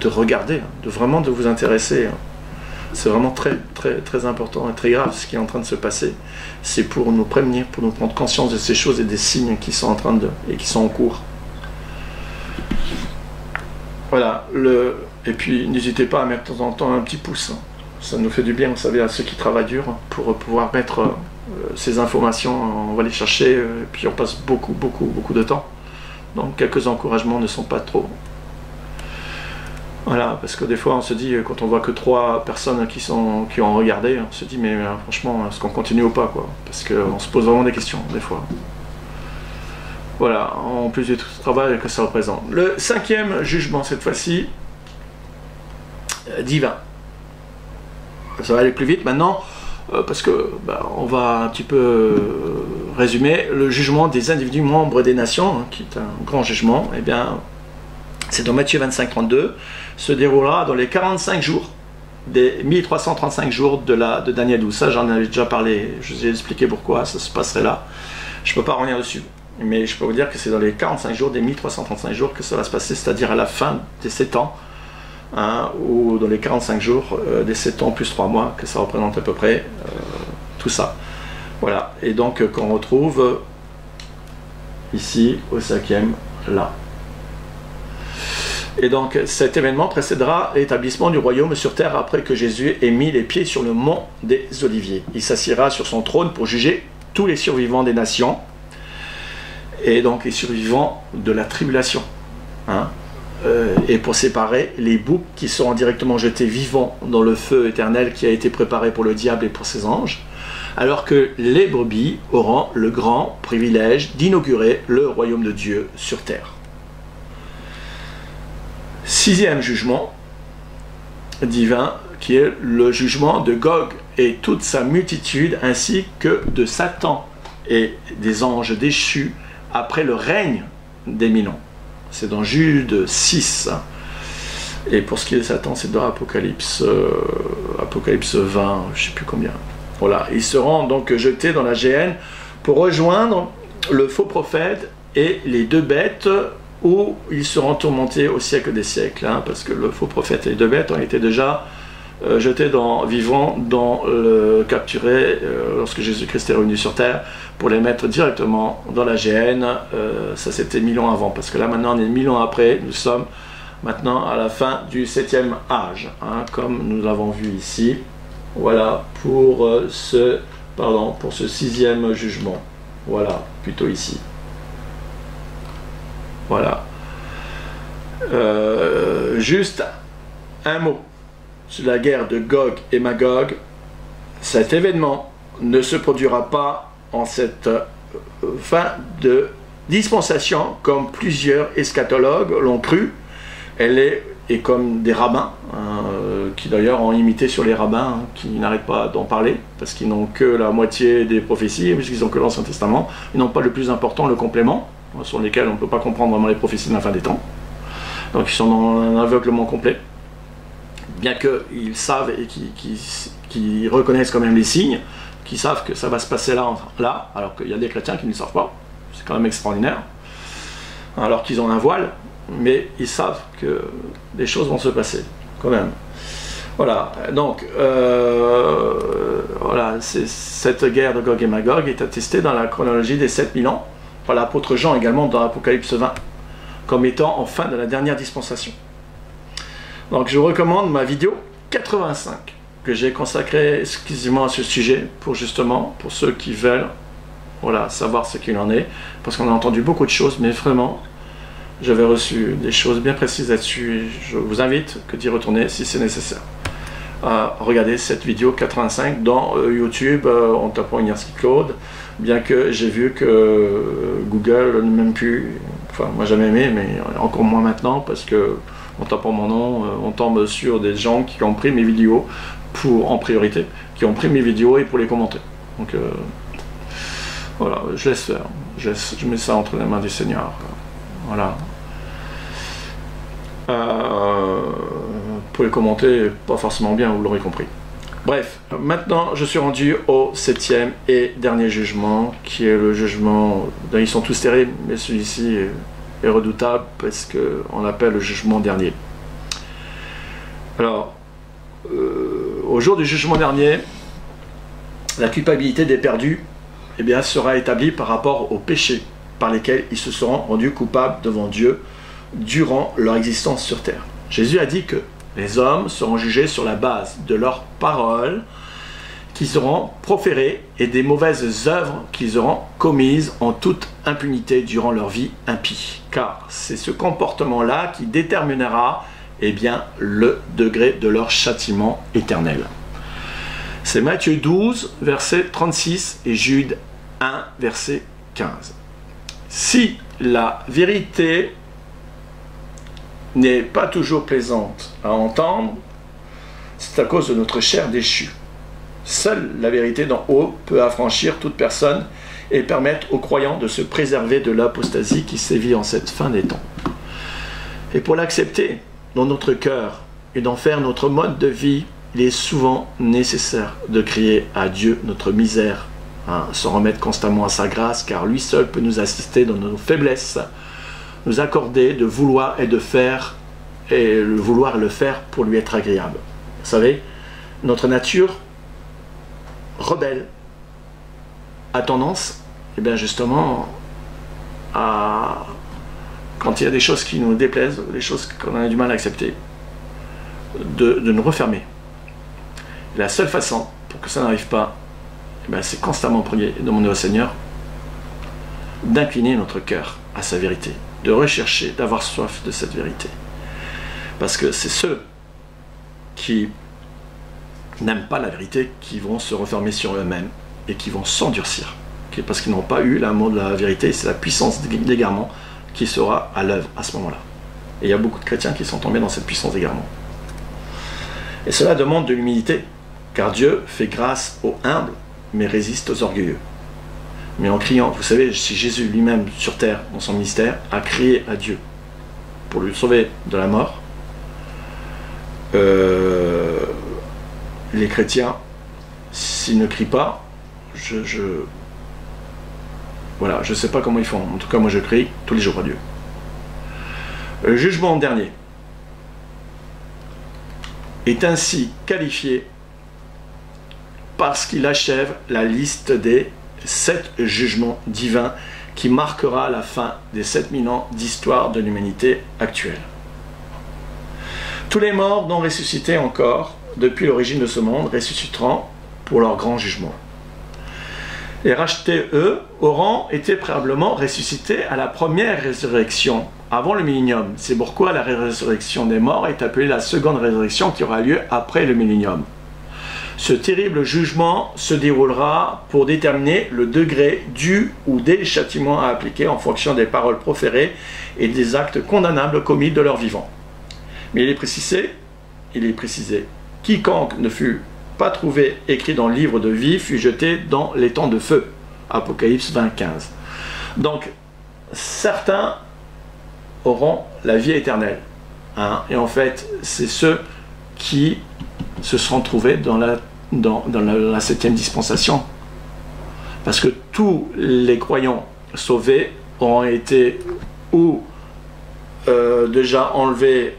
regarder, de vous intéresser. C'est vraiment très, très, très important et très grave ce qui est en train de se passer. C'est pour nous prévenir, pour nous prendre conscience de ces choses et des signes qui sont et qui sont en cours. Voilà. Et puis, n'hésitez pas à mettre de temps en temps un petit pouce. Ça nous fait du bien, vous savez, à ceux qui travaillent dur pour pouvoir mettre ces informations. On va les chercher, et puis on passe beaucoup, beaucoup, beaucoup de temps. Donc, quelques encouragements ne sont pas trop. Voilà, parce que des fois on se dit, quand on voit que 3 personnes qui ont regardé, on se dit mais franchement, est-ce qu'on continue ou pas, quoi? Parce qu'on se pose vraiment des questions, des fois. Voilà, en plus du travail que ça représente. Le 5e jugement, cette fois-ci, divin. Ça va aller plus vite maintenant, parce que on va un petit peu résumé, le jugement des individus membres des nations, hein, qui est un grand jugement, eh bien, c'est dans Matthieu 25, 32, se déroulera dans les 45 jours, des 1335 jours de Daniel 12. Ça, j'en avais déjà parlé, je vous ai expliqué pourquoi ça se passerait là. Je ne peux pas revenir dessus, mais je peux vous dire que c'est dans les 45 jours, des 1335 jours que ça va se passer, c'est-à-dire à la fin des 7 ans, hein, ou dans les 45 jours des 7 ans plus 3 mois, que ça représente à peu près tout ça. Voilà, et donc qu'on retrouve ici au 5e, là. Et donc cet événement précédera l'établissement du royaume sur terre après que Jésus ait mis les pieds sur le mont des Oliviers. Il s'assiera sur son trône pour juger tous les survivants des nations, et donc les survivants de la tribulation, hein, et pour séparer les boucs qui seront directement jetés vivants dans le feu éternel qui a été préparé pour le diable et pour ses anges, alors que les brebis auront le grand privilège d'inaugurer le royaume de Dieu sur terre. 6e jugement divin, qui est le jugement de Gog et toute sa multitude, ainsi que de Satan et des anges déchus après le règne des 1000 ans. C'est dans Jude 6. Et pour ce qui est de Satan, c'est dans Apocalypse 20, je ne sais plus combien. Voilà, ils seront donc jetés dans la géhenne pour rejoindre le faux prophète et les 2 bêtes, où ils seront tourmentés au siècle des siècles, hein, parce que le faux prophète et les 2 bêtes ont été déjà jetés vivants, capturés lorsque Jésus-Christ est revenu sur terre, pour les mettre directement dans la géhenne. Ça c'était 1000 ans avant, parce que là maintenant on est 1000 ans après, nous sommes maintenant à la fin du 7e âge, hein, comme nous l'avons vu ici. Voilà pour ce 6e jugement. Voilà, plutôt ici. Voilà. Juste un mot sur la guerre de Gog et Magog. Cet événement ne se produira pas en cette fin de dispensation comme plusieurs eschatologues l'ont cru. Elle est comme des rabbins, hein, qui d'ailleurs ont imité sur les rabbins, hein, qui n'arrêtent pas d'en parler, parce qu'ils n'ont que la moitié des prophéties, puisqu'ils n'ont que l'Ancien Testament. Ils n'ont pas le plus important, le complément, sur lesquels on ne peut pas comprendre vraiment les prophéties de la fin des temps. Donc ils sont dans un aveuglement complet, bien qu'ils savent et qu'ils reconnaissent quand même les signes, qu'ils savent que ça va se passer là, alors qu'il y a des chrétiens qui ne le savent pas. C'est quand même extraordinaire, alors qu'ils ont un voile, mais ils savent que des choses vont se passer quand même. Voilà, donc voilà, cette guerre de Gog et Magog est attestée dans la chronologie des 7000 ans par l'apôtre Jean, également dans Apocalypse 20, comme étant en fin de la dernière dispensation. Donc je vous recommande ma vidéo 85, que j'ai consacrée exclusivement à ce sujet, pour ceux qui veulent, voilà, savoir ce qu'il en est, parce qu'on a entendu beaucoup de choses, mais vraiment, j'avais reçu des choses bien précises là-dessus, et je vous invite d'y retourner si c'est nécessaire. Regardez cette vidéo 85 dans YouTube en tapant Ignacy Claude, bien que j'ai vu que Google ne m'aime plus, enfin moi jamais aimé, mais encore moins maintenant, parce que en tapant mon nom, on tombe sur des gens qui ont pris mes vidéos en priorité, qui ont pris mes vidéos et pour les commenter. Donc voilà, je laisse faire, je mets ça entre les mains du Seigneur. Voilà. Pour les commenter, pas forcément bien, vous l'aurez compris. Bref, maintenant je suis rendu au 7e et dernier jugement, qui est le jugement, ils sont tous terribles, mais celui-ci est redoutable, parce qu'on l'appelle le jugement dernier. Alors, au jour du jugement dernier, la culpabilité des perdus, eh bien, sera établie par rapport aux péchés par lesquels ils se seront rendus coupables devant Dieu durant leur existence sur terre. Jésus a dit que les hommes seront jugés sur la base de leurs paroles qu'ils auront proférées et des mauvaises œuvres qu'ils auront commises en toute impunité durant leur vie impie. Car c'est ce comportement-là qui déterminera, eh bien, le degré de leur châtiment éternel. C'est Matthieu 12, verset 36 et Jude 1, verset 15. Si la vérité n'est pas toujours plaisante à entendre, c'est à cause de notre chair déchue. Seule la vérité d'en haut peut affranchir toute personne et permettre aux croyants de se préserver de l'apostasie qui sévit en cette fin des temps. Et pour l'accepter dans notre cœur et d'en faire notre mode de vie, il est souvent nécessaire de crier à Dieu notre misère, s'en remettre constamment à sa grâce, car lui seul peut nous assister dans nos faiblesses, nous accorder de vouloir et de faire, et le vouloir et le faire pour lui être agréable. Vous savez, notre nature rebelle a tendance, et bien justement, à, quand il y a des choses qui nous déplaisent, des choses qu'on a du mal à accepter, de nous refermer. Et la seule façon pour que ça n'arrive pas, c'est constamment prier et demander au Seigneur d'incliner notre cœur à sa vérité, de rechercher, d'avoir soif de cette vérité. Parce que c'est ceux qui n'aiment pas la vérité qui vont se refermer sur eux-mêmes et qui vont s'endurcir. Parce qu'ils n'ont pas eu l'amour de la vérité, c'est la puissance d'égarement qui sera à l'œuvre à ce moment-là. Et il y a beaucoup de chrétiens qui sont tombés dans cette puissance d'égarement. Et cela demande de l'humilité, car Dieu fait grâce aux humbles, mais résiste aux orgueilleux. Mais en criant, vous savez, si Jésus lui-même sur terre, dans son ministère, a crié à Dieu pour lui sauver de la mort, les chrétiens, s'ils ne crient pas, voilà, je ne sais pas comment ils font. En tout cas, moi je crie tous les jours à Dieu. Le jugement dernier est ainsi qualifié parce qu'il achève la liste des 7 jugements divins qui marquera la fin des 7000 ans d'histoire de l'humanité actuelle. Tous les morts non ressuscités encore, depuis l'origine de ce monde, ressusciteront pour leur grand jugement. Les rachetés, eux, auront été préalablement ressuscités à la première résurrection, avant le millénium. C'est pourquoi la résurrection des morts est appelée la seconde résurrection qui aura lieu après le millénium. Ce terrible jugement se déroulera pour déterminer le degré du ou des châtiments à appliquer en fonction des paroles proférées et des actes condamnables commis de leur vivant. Mais il est précisé, quiconque ne fut pas trouvé écrit dans le livre de vie fut jeté dans les temps de feu. Apocalypse 20:15. Donc, certains auront la vie éternelle. Et en fait, c'est ceux qui se seront trouvés dans la 7e dispensation. Parce que tous les croyants sauvés auront été ou déjà enlevés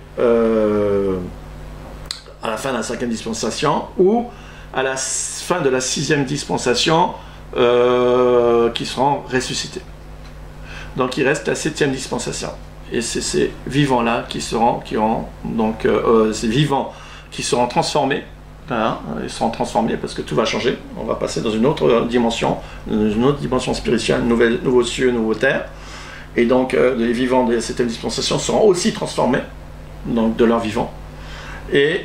à la fin de la 5e dispensation ou à la fin de la 6e dispensation qui seront ressuscités. Donc il reste la 7e dispensation. Et c'est ces vivants-là ces vivants qui seront transformés. Ils seront transformés parce que tout va changer. On va passer dans une autre dimension spirituelle, nouveaux cieux, nouveaux terres. Et donc les vivants de la 7e dispensation seront aussi transformés donc, de leur vivant. Et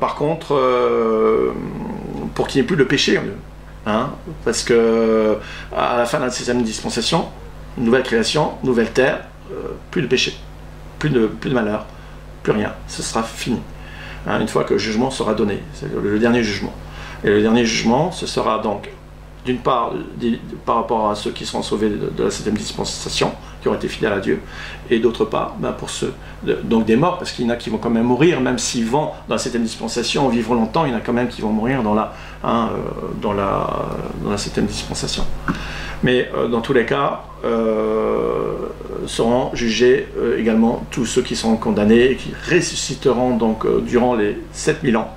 par contre, pour qu'il n'y ait plus de péché en eux. Parce que à la fin de la 7e dispensation, nouvelle création, nouvelle terre, plus de péché, plus de malheur, plus rien, ce sera fini. Une fois que le jugement sera donné, c'est le dernier jugement. Et le dernier jugement, ce sera donc, d'une part, par rapport à ceux qui seront sauvés de la 7e dispensation, qui ont été fidèles à Dieu, et d'autre part, pour ceux, donc des morts, parce qu'il y en a qui vont quand même mourir, même s'ils vont dans la 7e dispensation, vivre longtemps, il y en a quand même qui vont mourir dans la 7e dispensation. Mais dans tous les cas, seront jugés également tous ceux qui sont condamnés et qui ressusciteront donc durant les 7000 ans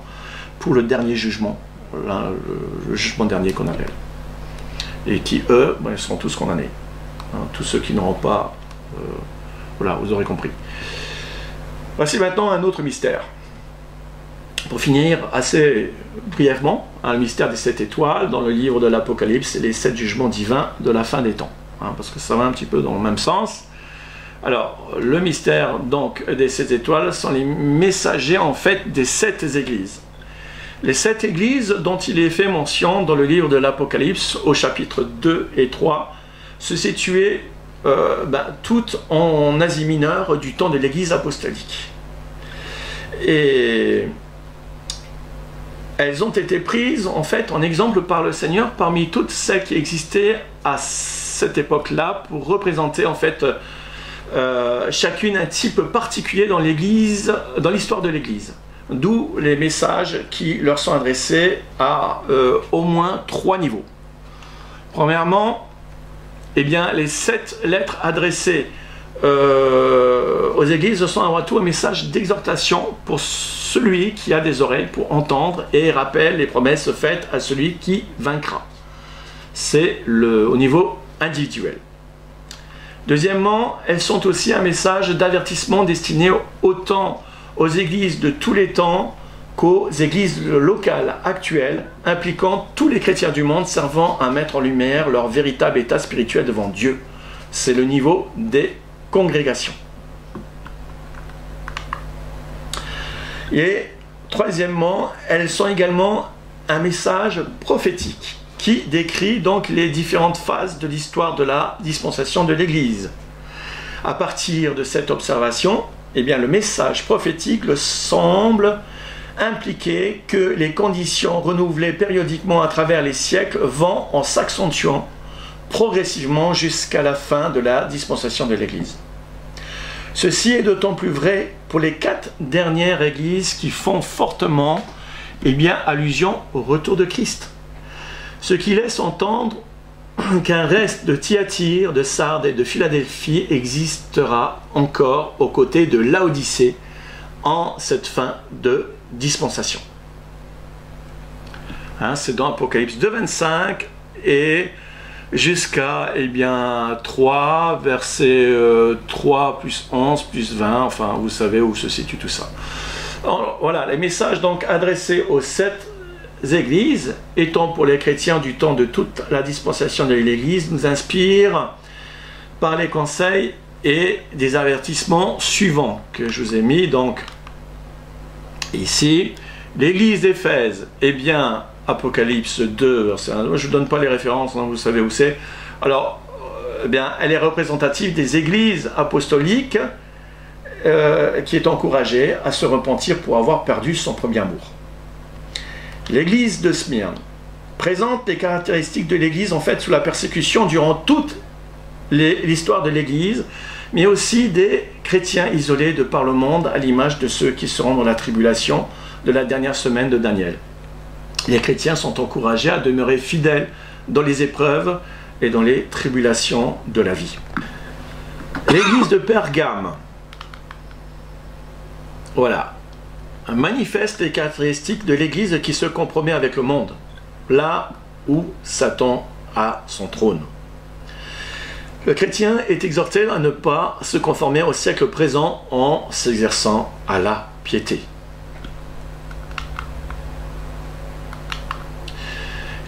pour le dernier jugement, le jugement dernier qu'on appelle. Et qui, eux, ils seront tous condamnés. Tous ceux qui n'auront pas... voilà, vous aurez compris. Voici maintenant un autre mystère. Pour finir, assez brièvement, le mystère des 7 étoiles dans le livre de l'Apocalypse et les 7 jugements divins de la fin des temps. Parce que ça va un petit peu dans le même sens. Alors, le mystère donc des 7 étoiles sont les messagers en fait des 7 églises. Les 7 églises dont il est fait mention dans le livre de l'Apocalypse au chapitre 2 et 3 se situaient toutes en Asie mineure du temps de l'église apostolique. Et elles ont été prises en fait en exemple par le Seigneur parmi toutes celles qui existaient à cette époque-là pour représenter en fait chacune un type particulier dans l'Église, dans l'histoire de l'Église. D'où les messages qui leur sont adressés à au moins 3 niveaux. Premièrement, eh bien, les 7 lettres adressées aux églises sont avant tout un message d'exhortation pour celui qui a des oreilles pour entendre et rappelle les promesses faites à celui qui vaincra. C'est au niveau individuel. Deuxièmement, elles sont aussi un message d'avertissement destiné autant aux églises de tous les temps qu'aux églises locales actuelles, impliquant tous les chrétiens du monde servant à mettre en lumière leur véritable état spirituel devant Dieu. C'est le niveau des congrégations. Et troisièmement, elles sont également un message prophétique qui décrit donc les différentes phases de l'histoire de la dispensation de l'Église. À partir de cette observation, eh bien, le message prophétique semble impliquer que les conditions renouvelées périodiquement à travers les siècles vont en s'accentuant progressivement jusqu'à la fin de la dispensation de l'Église. Ceci est d'autant plus vrai pour les 4 dernières églises qui font fortement allusion au retour de Christ. Ce qui laisse entendre qu'un reste de Thyatire, de Sardes et de Philadelphie existera encore aux côtés de Laodicée en cette fin de dispensation. C'est dans Apocalypse 2,25 et jusqu'à 3, verset 3 plus 11 plus 20, enfin vous savez où se situe tout ça. Alors, voilà, les messages donc adressés aux 7 églises, étant pour les chrétiens du temps de toute la dispensation de l'Église, nous inspirent par les conseils et des avertissements suivants que je vous ai mis donc ici. L'église d'Éphèse, Apocalypse 2, verset 1, je ne vous donne pas les références, vous savez où c'est. Alors, elle est représentative des églises apostoliques qui est encouragée à se repentir pour avoir perdu son premier amour. L'église de Smyrne présente les caractéristiques de l'église en fait sous la persécution durant toute l'histoire de l'église, mais aussi des chrétiens isolés de par le monde à l'image de ceux qui seront dans la tribulation de la dernière semaine de Daniel. Les chrétiens sont encouragés à demeurer fidèles dans les épreuves et dans les tribulations de la vie. L'église de Pergame, voilà, manifeste les caractéristiques de l'église qui se compromet avec le monde, là où Satan a son trône. Le chrétien est exhorté à ne pas se conformer au siècle présent en s'exerçant à la piété.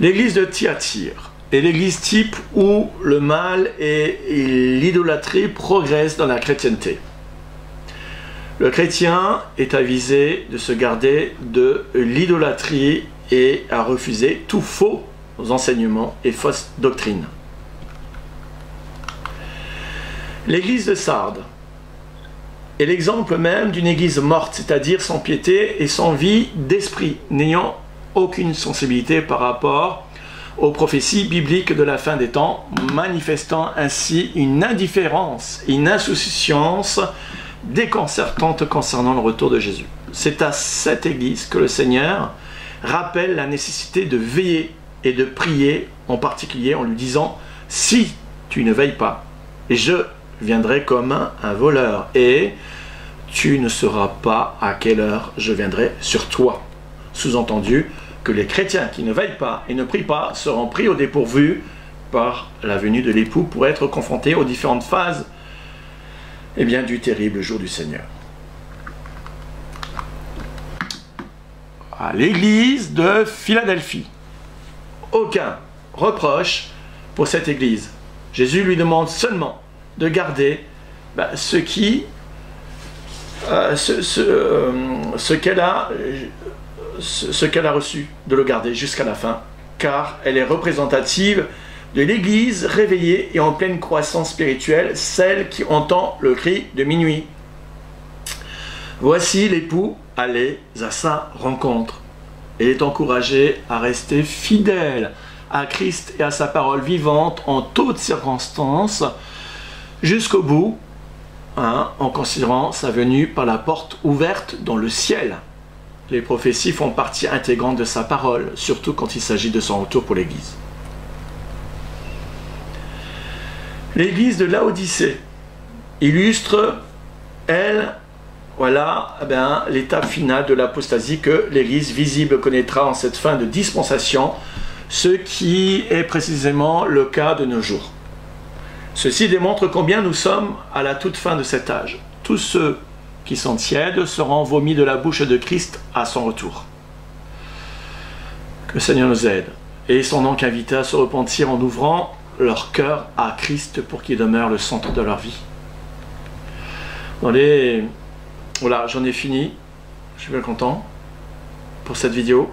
L'église de Thyatire est l'église type où le mal et l'idolâtrie progressent dans la chrétienté. Le chrétien est avisé de se garder de l'idolâtrie et à refuser tout faux enseignements et fausses doctrines. L'église de Sardes est l'exemple même d'une église morte, c'est-à-dire sans piété et sans vie d'esprit, n'ayant aucune sensibilité par rapport aux prophéties bibliques de la fin des temps, manifestant ainsi une indifférence, une insouciance déconcertante concernant le retour de Jésus. C'est à cette église que le Seigneur rappelle la nécessité de veiller et de prier, en particulier en lui disant « Si tu ne veilles pas, je viendrai comme un voleur et tu ne sauras pas à quelle heure je viendrai sur toi. » Sous-entendu que les chrétiens qui ne veillent pas et ne prient pas seront pris au dépourvu par la venue de l'époux pour être confrontés aux différentes phases du terrible jour du Seigneur. À l'église de Philadelphie, aucun reproche pour cette église. Jésus lui demande seulement de garder ce qu'elle a reçu, de le garder jusqu'à la fin, car elle est représentative de l'église réveillée et en pleine croissance spirituelle, celle qui entend le cri de minuit. Voici l'époux, allez à sa rencontre. et est encouragé à rester fidèle à Christ et à sa parole vivante en toutes circonstances, jusqu'au bout, en considérant sa venue par la porte ouverte dans le ciel. Les prophéties font partie intégrante de sa parole, surtout quand il s'agit de son retour pour l'Église. L'Église de Laodicée illustre, elle, voilà, l'étape finale de l'apostasie que l'Église visible connaîtra en cette fin de dispensation, ce qui est précisément le cas de nos jours. Ceci démontre combien nous sommes à la toute fin de cet âge. Tous ceux qui sont tièdes seront vomis de la bouche de Christ à son retour. Que le Seigneur nous aide. Et ils sont donc invités à se repentir en ouvrant leur cœur à Christ pour qu'il demeure le centre de leur vie. Voilà, j'en ai fini. Je suis bien content pour cette vidéo.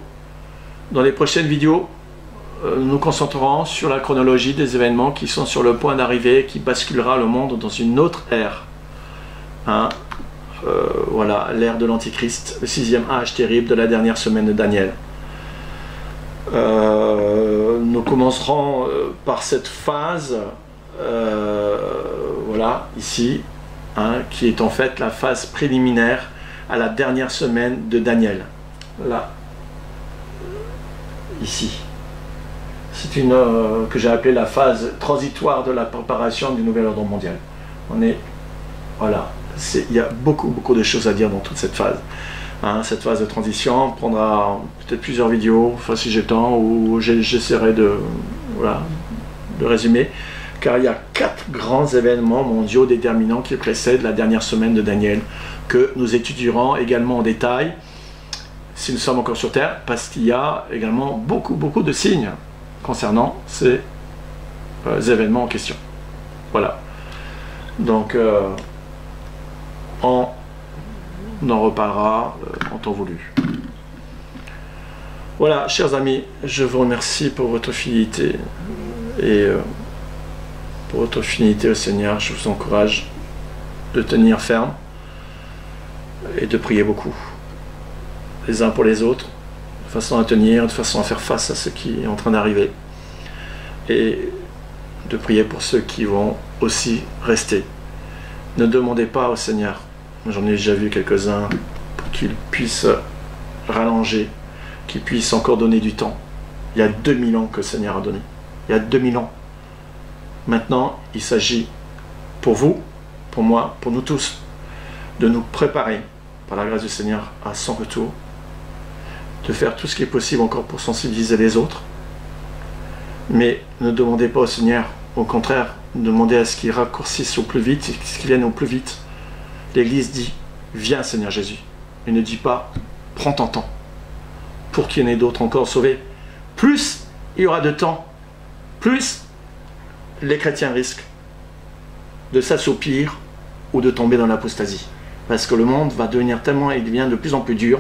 Dans les prochaines vidéos, nous nous concentrerons sur la chronologie des événements qui sont sur le point d'arriver et qui basculera le monde dans une autre ère. Voilà, l'ère de l'Antichrist, le 6e âge terrible de la dernière semaine de Daniel. Nous commencerons par cette phase, voilà, ici, qui est en fait la phase préliminaire à la dernière semaine de Daniel. Là, ici. C'est une que j'ai appelée la phase transitoire de la préparation du nouvel ordre mondial. Voilà, il y a beaucoup de choses à dire dans toute cette phase. Cette phase de transition prendra peut-être plusieurs vidéos, enfin si j'ai le temps, ou j'essaierai de résumer, car il y a 4 grands événements mondiaux déterminants qui précèdent la dernière semaine de Daniel, que nous étudierons également en détail, si nous sommes encore sur Terre, parce qu'il y a également beaucoup de signes concernant ces événements en question. Voilà. Donc, on en reparlera en temps voulu. Voilà, chers amis, je vous remercie pour votre fidélité et pour votre fidélité au Seigneur. Je vous encourage de tenir ferme et de prier beaucoup, les uns pour les autres, de façon à tenir, de façon à faire face à ce qui est en train d'arriver, et de prier pour ceux qui vont aussi rester. Ne demandez pas au Seigneur, j'en ai déjà vu quelques-uns, pour qu'il puisse rallonger, qu'il puisse encore donner du temps. Il y a 2000 ans que le Seigneur a donné. Il y a 2000 ans. Maintenant, il s'agit pour vous, pour moi, pour nous tous, de nous préparer, par la grâce du Seigneur, à son retour, de faire tout ce qui est possible encore pour sensibiliser les autres. Mais ne demandez pas au Seigneur, au contraire, demandez à ce qu'il raccourcisse au plus vite, ce qu'il vienne au plus vite. L'Église dit, viens Seigneur Jésus. Il ne dit pas, prends ton temps, pour qu'il y en ait d'autres encore sauvés. Plus il y aura de temps, plus les chrétiens risquent de s'assoupir ou de tomber dans l'apostasie. Parce que le monde va devenir tellement, il devient de plus en plus dur.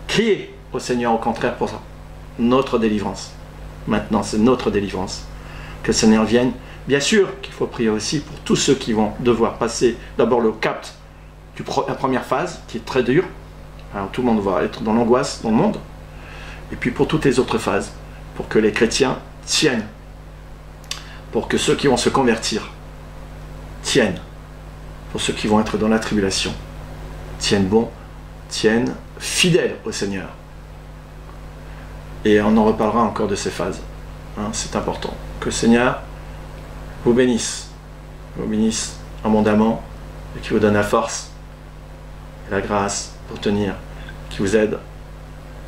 Criez au Seigneur au contraire pour ça. Notre délivrance. Maintenant, c'est notre délivrance. Que le Seigneur vienne. Bien sûr qu'il faut prier aussi pour tous ceux qui vont devoir passer d'abord le cap de la première phase, qui est très dure. Alors, tout le monde va être dans l'angoisse dans le monde. Et puis pour toutes les autres phases, pour que les chrétiens tiennent. Pour que ceux qui vont se convertir tiennent. Pour ceux qui vont être dans la tribulation, tiennent bon, tiennent fidèles au Seigneur. Et on en reparlera encore de ces phases. C'est important. Que le Seigneur vous bénisse abondamment, et qui vous donne la force et la grâce pour tenir, qui vous aide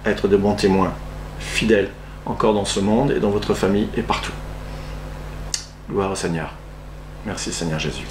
à être de bons témoins, fidèles encore dans ce monde et dans votre famille et partout. Gloire au Seigneur. Merci Seigneur Jésus.